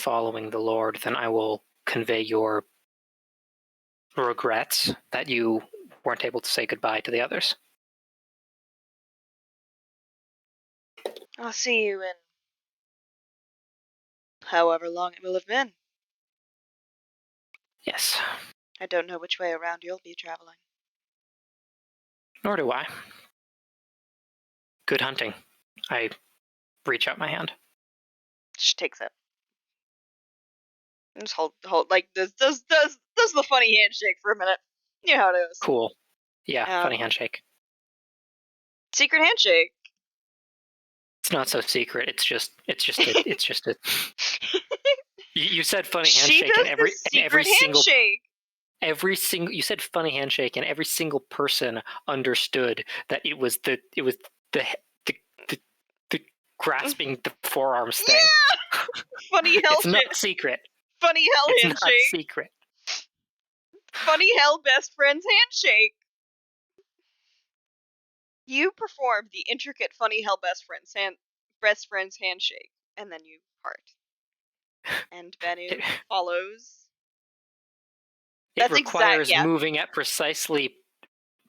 Speaker 5: the Lord, then I will convey your regrets that you weren't able to say goodbye to the others.
Speaker 1: I'll see you in however long it will have been.
Speaker 5: Yes.
Speaker 1: I don't know which way around you'll be traveling.
Speaker 5: Nor do I. Good hunting. I reach out my hand.
Speaker 1: She takes it. And just hold, like, does the funny handshake for a minute. You know how it is.
Speaker 5: Cool. Yeah, funny
Speaker 1: Um,
Speaker 5: handshake.
Speaker 1: Secret handshake.
Speaker 5: It's not so secret. It's just a. You said funny
Speaker 1: She
Speaker 5: handshake,
Speaker 1: does
Speaker 5: and
Speaker 1: the secret handshake.
Speaker 5: you said funny handshake, and every single person understood that it was the the the grasping the forearms thing.
Speaker 1: Yeah! Funny hell
Speaker 5: It's not secret.
Speaker 1: Funny hell
Speaker 5: It's
Speaker 1: handshake.
Speaker 5: not secret.
Speaker 1: Funny hell best friends handshake. You perform the intricate funny hell best friends handshake, and then you part. And Bennu follows.
Speaker 5: It
Speaker 1: That's
Speaker 5: requires
Speaker 1: yeah.
Speaker 5: moving at precisely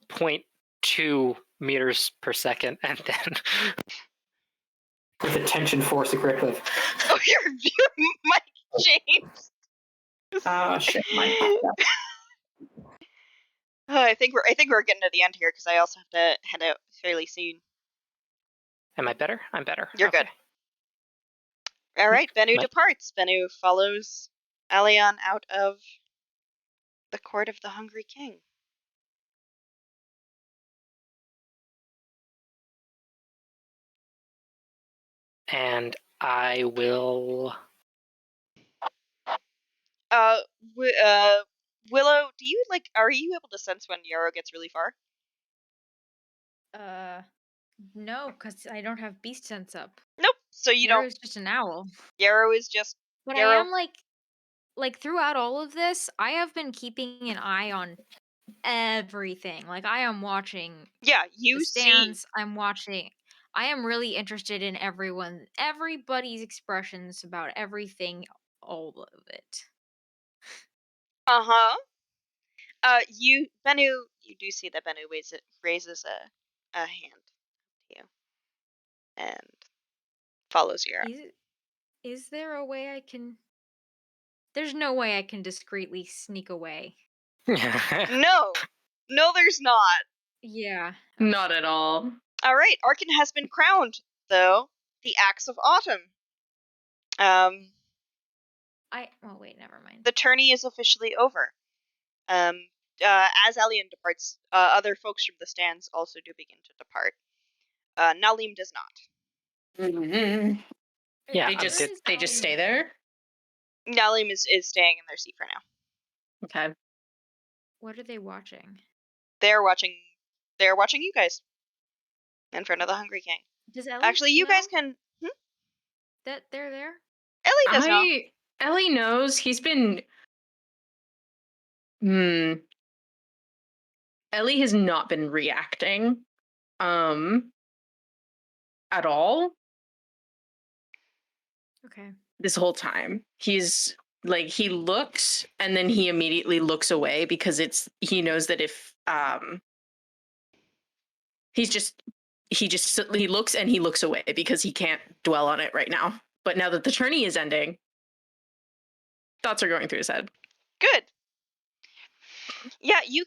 Speaker 5: 0.2 meters per second, and then with a tension force equivalent.
Speaker 1: Oh, your mic changed.
Speaker 5: Oh shit, my.
Speaker 1: I think we're getting to the end here because I also have to head out fairly soon.
Speaker 5: Am I better? I'm better.
Speaker 1: You're
Speaker 5: okay.
Speaker 1: good. All right, Bennu
Speaker 5: My-
Speaker 1: departs. Bennu follows Alion out of the court of the Hungry King.
Speaker 5: And I will.
Speaker 1: Willow, do you are you able to sense when Yarrow gets really far?
Speaker 4: No, because I don't have beast sense up.
Speaker 1: Nope. So you don't.
Speaker 4: Yarrow's just an owl.
Speaker 1: Yarrow is just.
Speaker 4: But
Speaker 1: Yarrow.
Speaker 4: I am like throughout all of this, I have been keeping an eye on everything. Like I am watching
Speaker 1: Yeah,
Speaker 4: the
Speaker 1: you see.
Speaker 4: stands. I am really interested in everybody's expressions about everything, all of it.
Speaker 1: Uh-huh. Bennu, you do see that Bennu raises a hand to you and follows Yarrow.
Speaker 4: Is there a way I can? There's no way I can discreetly sneak away.
Speaker 1: No, there's not.
Speaker 4: Yeah.
Speaker 3: Not at all.
Speaker 1: All right, Arkin has been crowned, though, the Axe of Autumn.
Speaker 4: Oh wait, never mind.
Speaker 1: The tourney is officially over. As Alian departs, other folks from the stands also do begin to depart. Nalim does not.
Speaker 3: Mm-hmm.
Speaker 5: Yeah,
Speaker 3: They just stay there.
Speaker 1: Nalim is staying in their seat for now.
Speaker 3: Okay.
Speaker 4: What are they watching?
Speaker 1: They're watching you guys in front of the Hungry King.
Speaker 4: Does Ellie
Speaker 1: Actually, you guys can.
Speaker 4: that they're there?
Speaker 1: Ellie does know.
Speaker 3: Ellie knows. He's been. Ellie has not been reacting, at all.
Speaker 4: Okay.
Speaker 3: This whole time, he's like he looks and then he immediately looks away because he knows that if he looks and he looks away because he can't dwell on it right now. But now that the tourney is ending, thoughts are going through his head.
Speaker 1: Good. Yeah, you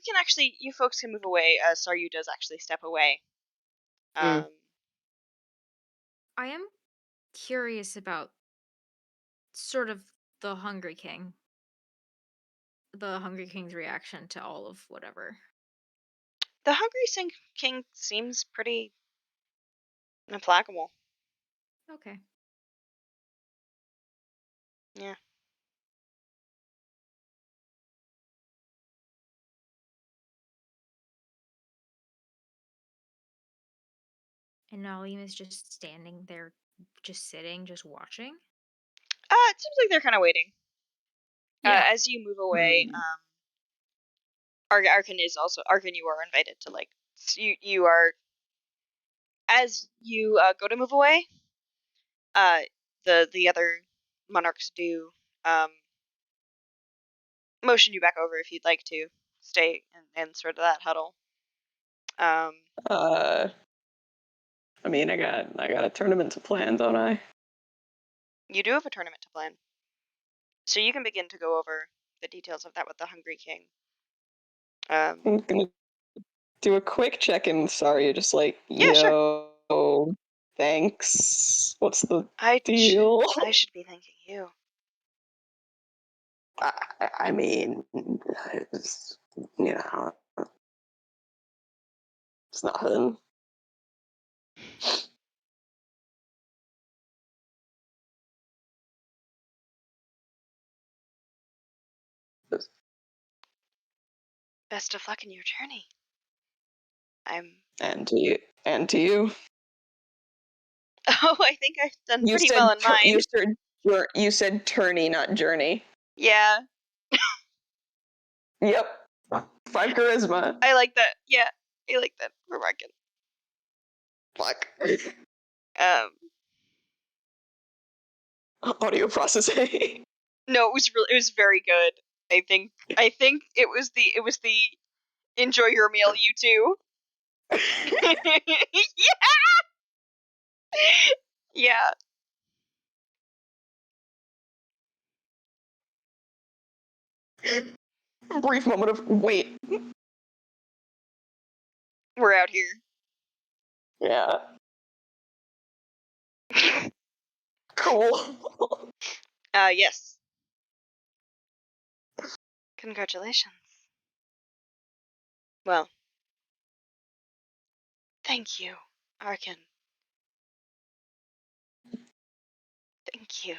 Speaker 1: folks can move away. Saryu does actually step away.
Speaker 4: I am curious about sort of the Hungry King. The Hungry King's reaction to all of whatever.
Speaker 1: The Hungry King seems pretty implacable.
Speaker 4: Okay.
Speaker 1: Yeah.
Speaker 4: And Nalim is just standing there, just sitting, just watching.
Speaker 1: It seems like they're kind of waiting.
Speaker 3: Yeah.
Speaker 1: As you move away, Arkin, you are invited to you are As you go to move away, the other monarchs do motion you back over if you'd like to stay in sort of that huddle.
Speaker 2: I mean, I got a tournament to plan, don't I?
Speaker 1: You do have a tournament to plan, so you can begin to go over the details of that with the Hungry King.
Speaker 2: I'm gonna do a quick check-in. Sorry, just like,
Speaker 1: Yeah, sure.
Speaker 2: yo, thanks. What's the
Speaker 1: I
Speaker 2: deal?
Speaker 1: should be thanking you.
Speaker 2: I mean, it's, you know, it's nothing.
Speaker 1: Best of luck in your journey.
Speaker 2: And to you. And to you.
Speaker 1: Oh, I think I've done
Speaker 2: You
Speaker 1: pretty
Speaker 2: said
Speaker 1: well in mine.
Speaker 2: you said tourney, not journey.
Speaker 1: Yeah,
Speaker 2: Yep. 5 charisma.
Speaker 1: I like that. Yeah, I like that remarking.
Speaker 2: Fuck.
Speaker 1: Um,
Speaker 2: Audio processing.
Speaker 1: no, it was very good. I think it was the enjoy your meal, you two. Yeah.
Speaker 2: Brief moment of wait.
Speaker 1: We're out here.
Speaker 2: Yeah. Cool.
Speaker 1: Yes. Congratulations. Well, thank you, Arkin. Thank you.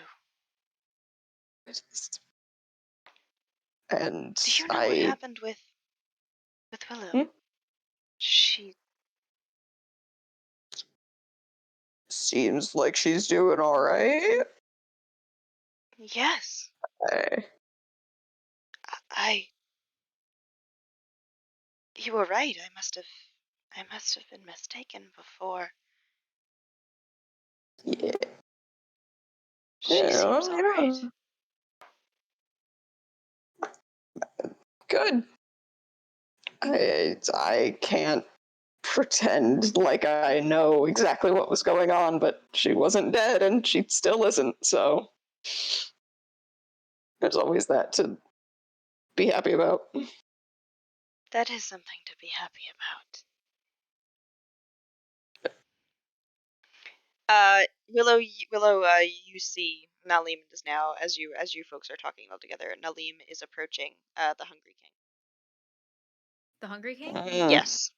Speaker 2: And
Speaker 1: Do you know what happened with Willow?
Speaker 2: Hmm?
Speaker 1: She
Speaker 2: Seems like she's doing alright.
Speaker 1: yes.
Speaker 2: Hey.
Speaker 1: I you were right. I must have been mistaken before.
Speaker 2: Yeah.
Speaker 1: She seems all right.
Speaker 2: Good. I can't pretend like I know exactly what was going on, but she wasn't dead and she still isn't, so there's always that to be happy about.
Speaker 1: That is something to be happy about. Willow, you see Nalim is now as you folks are talking all together. Nalim is approaching the Hungry King.
Speaker 4: The Hungry King?
Speaker 1: Yes.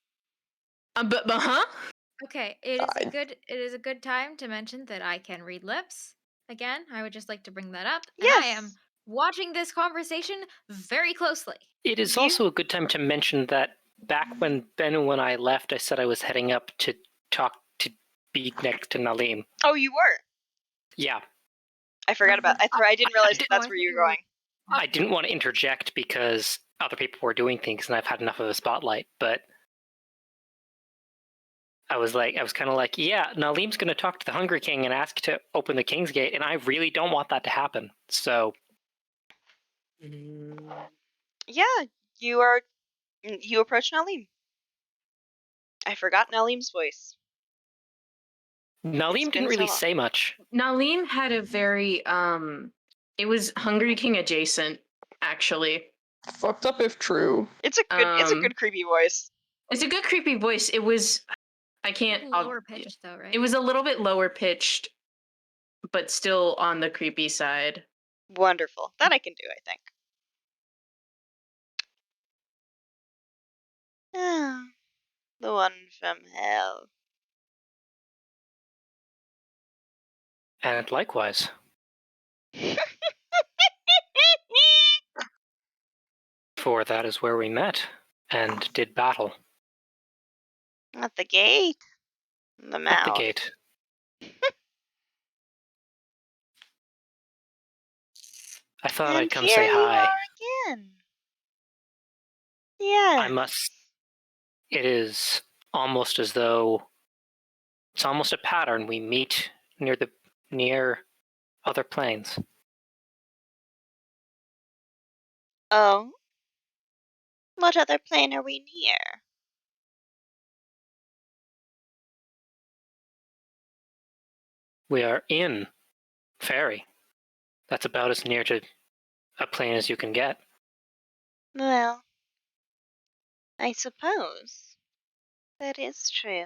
Speaker 3: But huh?
Speaker 4: Okay, it is a good time to mention that I can read lips. Again, I would just like to bring that up. And I am
Speaker 1: Yes.
Speaker 4: watching this conversation very closely.
Speaker 5: It is
Speaker 1: You-
Speaker 5: also a good time to mention that back when Ben and I left, I said I was heading up to talk to be next to Nalim.
Speaker 1: Oh, you were.
Speaker 5: Yeah,
Speaker 1: I forgot about. I didn't realize that that's
Speaker 4: I
Speaker 1: where
Speaker 4: thought
Speaker 1: you
Speaker 4: you
Speaker 1: were
Speaker 4: were-
Speaker 1: going.
Speaker 5: I didn't want to interject because other people were doing things and I've had enough of a spotlight, but I was kind of like, yeah, Nalim's going to talk to the Hungry King and ask to open the King's Gate, and I really don't want that to happen. So,
Speaker 1: Yeah, you approach Nalim. I forgot Nalim's voice.
Speaker 5: Nalim
Speaker 1: been
Speaker 5: didn't
Speaker 1: so
Speaker 5: really
Speaker 1: long.
Speaker 5: say much.
Speaker 3: Nalim had a very it was Hungry King adjacent, actually.
Speaker 2: Fucked up if true.
Speaker 1: It's a good creepy voice.
Speaker 3: It's a good creepy voice. It was I can't
Speaker 4: lower pitched though, right?
Speaker 3: It was a little bit lower pitched, but still on the creepy side.
Speaker 1: Wonderful. That I can do, I think. Ah, the one from hell.
Speaker 5: And likewise, for that is where we met and did battle
Speaker 1: At the gate. The mouth.
Speaker 5: at the gate. I thought
Speaker 1: And
Speaker 5: I'd come
Speaker 1: here
Speaker 5: say
Speaker 1: you
Speaker 5: hi.
Speaker 1: are again. Yes.
Speaker 5: I must. It is almost as though It's almost a pattern. We meet near other planes.
Speaker 1: Oh? What other plane are we near?
Speaker 5: We are in Fairy. That's about as near to a plane as you can get.
Speaker 1: Well, I suppose that is true.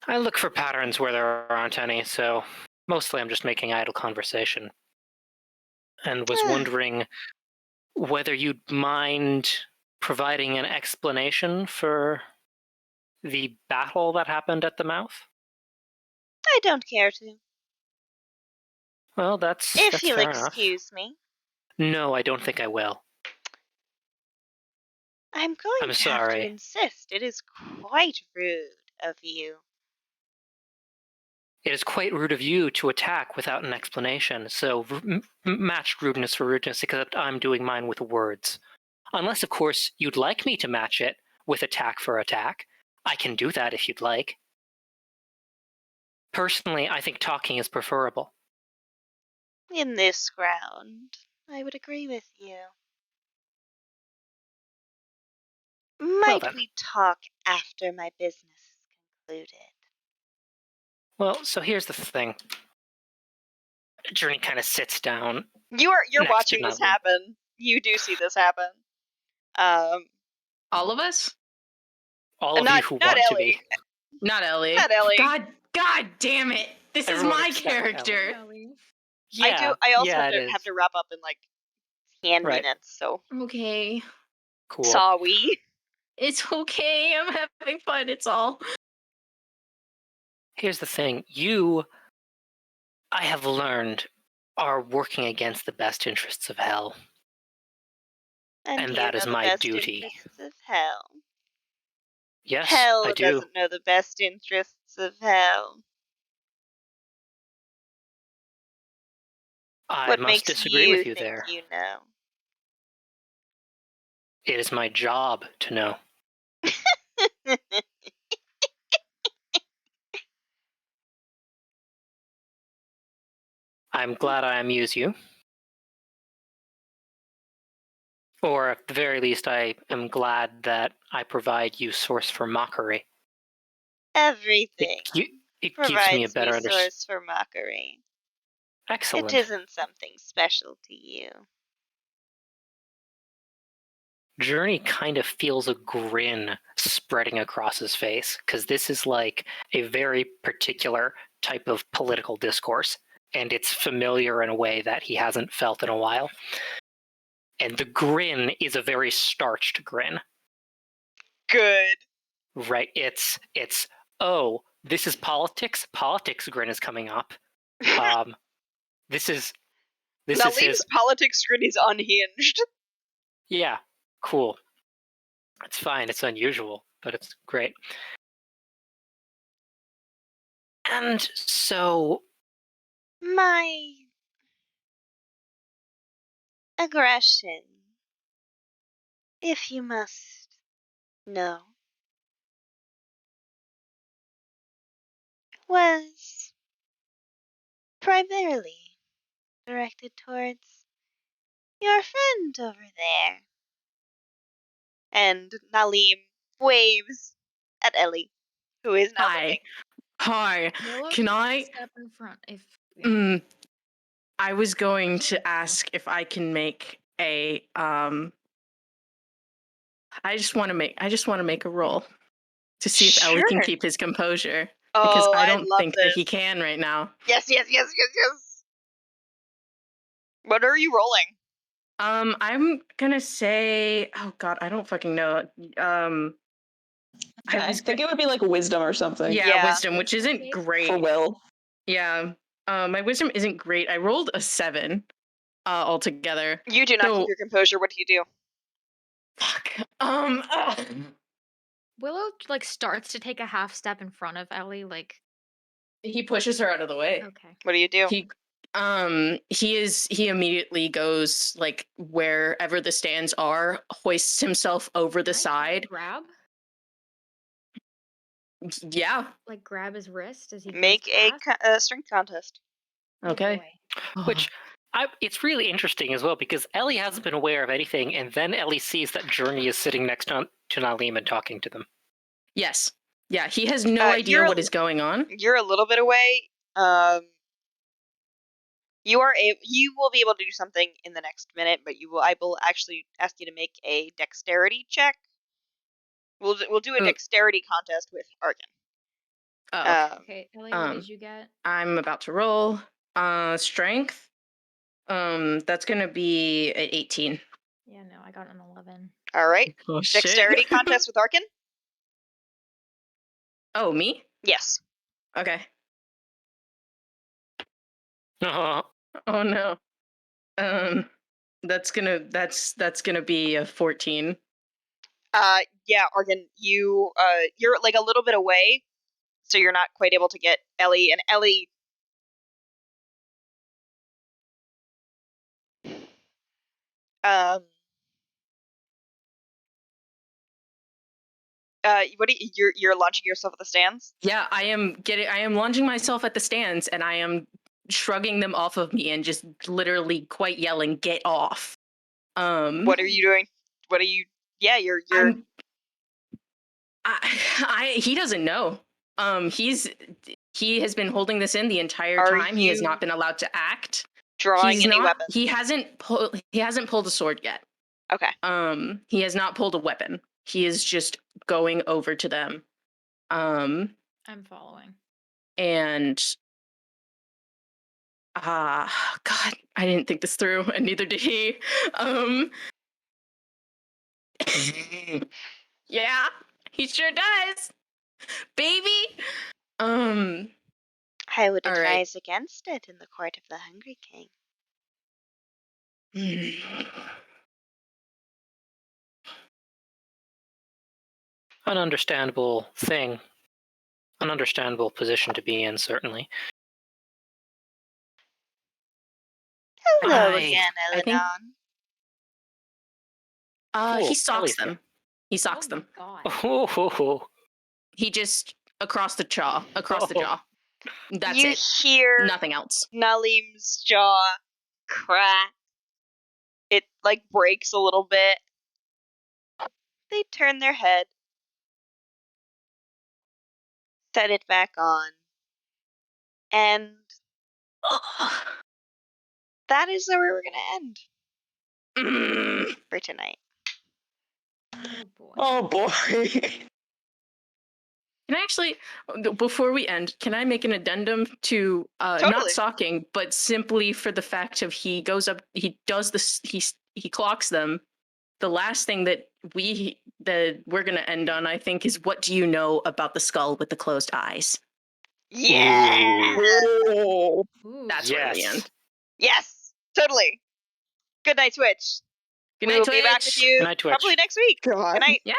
Speaker 5: I look for patterns where there aren't any, so mostly I'm just making idle conversation. And was wondering whether you'd mind providing an explanation for the battle that happened at the mouth?
Speaker 1: I don't care to.
Speaker 5: Well, that's
Speaker 1: If you'll
Speaker 5: fair enough.
Speaker 1: excuse me.
Speaker 5: No, I don't think I will.
Speaker 1: I'm going
Speaker 5: I'm
Speaker 1: to have to
Speaker 5: sorry.
Speaker 1: insist. It is quite rude of you.
Speaker 5: It is quite rude of you to attack without an explanation, so match rudeness for rudeness, except I'm doing mine with words. Unless, of course, you'd like me to match it with attack for attack. I can do that if you'd like. Personally, I think talking is preferable.
Speaker 1: In this ground, I would agree with you.
Speaker 5: Well
Speaker 1: Might
Speaker 5: then.
Speaker 1: we talk after my business is concluded?
Speaker 5: Well, so here's the thing. Journey kind of sits down.
Speaker 1: You're
Speaker 5: Next to
Speaker 1: watching this
Speaker 5: Natalie.
Speaker 1: happen. You do see this happen.
Speaker 3: All of us?
Speaker 5: All of
Speaker 1: not
Speaker 5: you who
Speaker 1: not
Speaker 5: want to
Speaker 1: Ellie.
Speaker 5: be.
Speaker 3: Not Ellie.
Speaker 1: Not Ellie.
Speaker 3: God damn it! This
Speaker 5: Everyone
Speaker 3: is my
Speaker 5: except Ellie.
Speaker 3: character.
Speaker 5: Yeah,
Speaker 1: I also
Speaker 5: yeah, it
Speaker 1: have
Speaker 5: is.
Speaker 1: to wrap up in like 10
Speaker 5: Right.
Speaker 1: minutes. So
Speaker 3: Okay.
Speaker 5: Cool.
Speaker 1: sorry.
Speaker 3: It's okay. I'm having fun. It's all.
Speaker 5: Here's the thing. I have learned, are working against the best interests of hell.
Speaker 1: And
Speaker 5: And
Speaker 1: you
Speaker 5: that
Speaker 1: know
Speaker 5: is
Speaker 1: the
Speaker 5: my
Speaker 1: best
Speaker 5: duty.
Speaker 1: interests of hell.
Speaker 5: Yes,
Speaker 1: Hell
Speaker 5: I do.
Speaker 1: doesn't know the best interests of hell.
Speaker 5: I
Speaker 1: What
Speaker 5: must
Speaker 1: makes
Speaker 5: disagree with you
Speaker 1: think
Speaker 5: there.
Speaker 1: you know?
Speaker 5: It is my job to know. I'm glad I amuse you. Or at the very least, I am glad that I provide you source for mockery.
Speaker 1: Everything
Speaker 5: It gives me a
Speaker 1: provides me
Speaker 5: better understanding.
Speaker 1: source for mockery.
Speaker 5: Excellent.
Speaker 1: It isn't something special to you.
Speaker 5: Journey kind of feels a grin spreading across his face, because this is like a very particular type of political discourse, and it's familiar in a way that he hasn't felt in a while. And the grin is a very starched grin.
Speaker 1: Good.
Speaker 5: Right? It's oh, this is politics. Politics grin is coming up. This is
Speaker 1: Naleem's
Speaker 5: his.
Speaker 1: politics grin is unhinged.
Speaker 5: Yeah, cool. It's fine. It's unusual, but it's great. And so,
Speaker 1: My aggression, if you must know, was primarily directed towards your friend over there. And Naleem waves at Ellie, who is now
Speaker 3: Hi.
Speaker 1: looking.
Speaker 3: Hi.
Speaker 4: Willow,
Speaker 3: Can
Speaker 4: take a
Speaker 3: I?
Speaker 4: step in front if
Speaker 3: I was going to ask if I can make a I just want to make a roll to see if Ellie can
Speaker 1: Sure.
Speaker 3: keep his composure, because
Speaker 1: Oh,
Speaker 3: I
Speaker 1: I
Speaker 3: don't
Speaker 1: love
Speaker 3: think that he
Speaker 1: this.
Speaker 3: can right now.
Speaker 1: Yes. What are you rolling?
Speaker 3: I'm gonna say, oh god, I don't fucking know.
Speaker 2: I think it would be like wisdom or something.
Speaker 3: Yeah, wisdom, which isn't
Speaker 4: Okay.
Speaker 3: great.
Speaker 2: For Will.
Speaker 3: Yeah. My wisdom isn't great. I rolled a 7 altogether.
Speaker 1: You do not keep your composure. What do you do?
Speaker 3: Fuck.
Speaker 4: Willow like starts to take a half step in front of Ellie, like
Speaker 3: He pushes her out of the way.
Speaker 4: okay.
Speaker 1: What do you do?
Speaker 3: He immediately goes like wherever the stands are, hoists himself over the
Speaker 4: Can I
Speaker 3: side.
Speaker 4: grab?
Speaker 3: Yeah.
Speaker 4: Like grab his wrist as he
Speaker 1: Make
Speaker 4: goes past?
Speaker 1: a strength contest.
Speaker 4: Oh,
Speaker 3: Okay.
Speaker 4: boy.
Speaker 5: Which it's really interesting as well because Ellie hasn't been aware of anything, and then Ellie sees that Journey is sitting next to Nalim and talking to them.
Speaker 3: Yes. Yeah, he has no idea what is going on.
Speaker 1: You're a little bit away. You will be able to do something in the next minute, but I will actually ask you to make a dexterity check. We'll do a dexterity contest with Arkin.
Speaker 3: Oh.
Speaker 4: Okay, Ellie, what did you get?
Speaker 3: I'm about to roll. Strength. That's gonna be at 18.
Speaker 4: Yeah, no, I got an 11.
Speaker 1: All right.
Speaker 3: Oh shit.
Speaker 1: Dexterity contest with Arkin?
Speaker 3: Oh, me?
Speaker 1: Yes.
Speaker 3: Okay.
Speaker 5: Uh-huh.
Speaker 3: Oh no. That's gonna be a 14.
Speaker 1: Yeah, Arkin, you're like a little bit away, so you're not quite able to get Ellie, and Ellie what you're launching yourself at the stands?
Speaker 3: Yeah, I am launching myself at the stands and I am shrugging them off of me and just literally quite yelling, "Get off."
Speaker 1: What are you doing? What are you Yeah, you're
Speaker 3: he doesn't know. He has been holding this in the entire
Speaker 1: Are
Speaker 3: time. He has
Speaker 1: you
Speaker 3: not been allowed to act.
Speaker 1: drawing any weapons?
Speaker 3: He hasn't pulled a sword yet.
Speaker 1: Okay.
Speaker 3: He has not pulled a weapon. He is just going over to them.
Speaker 4: I'm following.
Speaker 3: And God, I didn't think this through, and neither did he. Yeah, he sure does, baby.
Speaker 1: I would
Speaker 3: all right.
Speaker 1: advise against it in the court of the Hungry King.
Speaker 5: An understandable thing. An understandable position to be in, certainly.
Speaker 1: Hello again,
Speaker 3: I think
Speaker 5: Oh,
Speaker 3: he socks
Speaker 5: Ellie's
Speaker 3: them.
Speaker 5: here.
Speaker 3: He socks
Speaker 4: Oh
Speaker 3: them.
Speaker 4: my god.
Speaker 5: Oh.
Speaker 3: He just across the jaw. That's
Speaker 1: you
Speaker 3: it.
Speaker 1: hear
Speaker 3: Nothing else.
Speaker 1: Nalim's jaw crack. It like breaks a little bit. They turn their head, set it back on, and that is where we're gonna end for tonight.
Speaker 4: Oh boy.
Speaker 2: Oh boy.
Speaker 3: Can I actually, before we end, can I make an addendum to not
Speaker 1: Totally.
Speaker 3: socking, but simply for the fact of he goes up, he does this, he clocks them. The last thing that we're gonna end on, I think, is what do you know about the skull with the closed eyes?
Speaker 1: Yeah.
Speaker 2: Oh.
Speaker 4: Ooh.
Speaker 3: That's where we
Speaker 5: Yes.
Speaker 3: end.
Speaker 1: Yes. Totally. Good night, Twitch.
Speaker 3: Good
Speaker 1: We
Speaker 3: night,
Speaker 1: will be back with
Speaker 3: Twitch.
Speaker 1: you
Speaker 5: Good night, Twitch.
Speaker 1: probably next week.
Speaker 2: God.
Speaker 1: Good night.
Speaker 3: Yeah.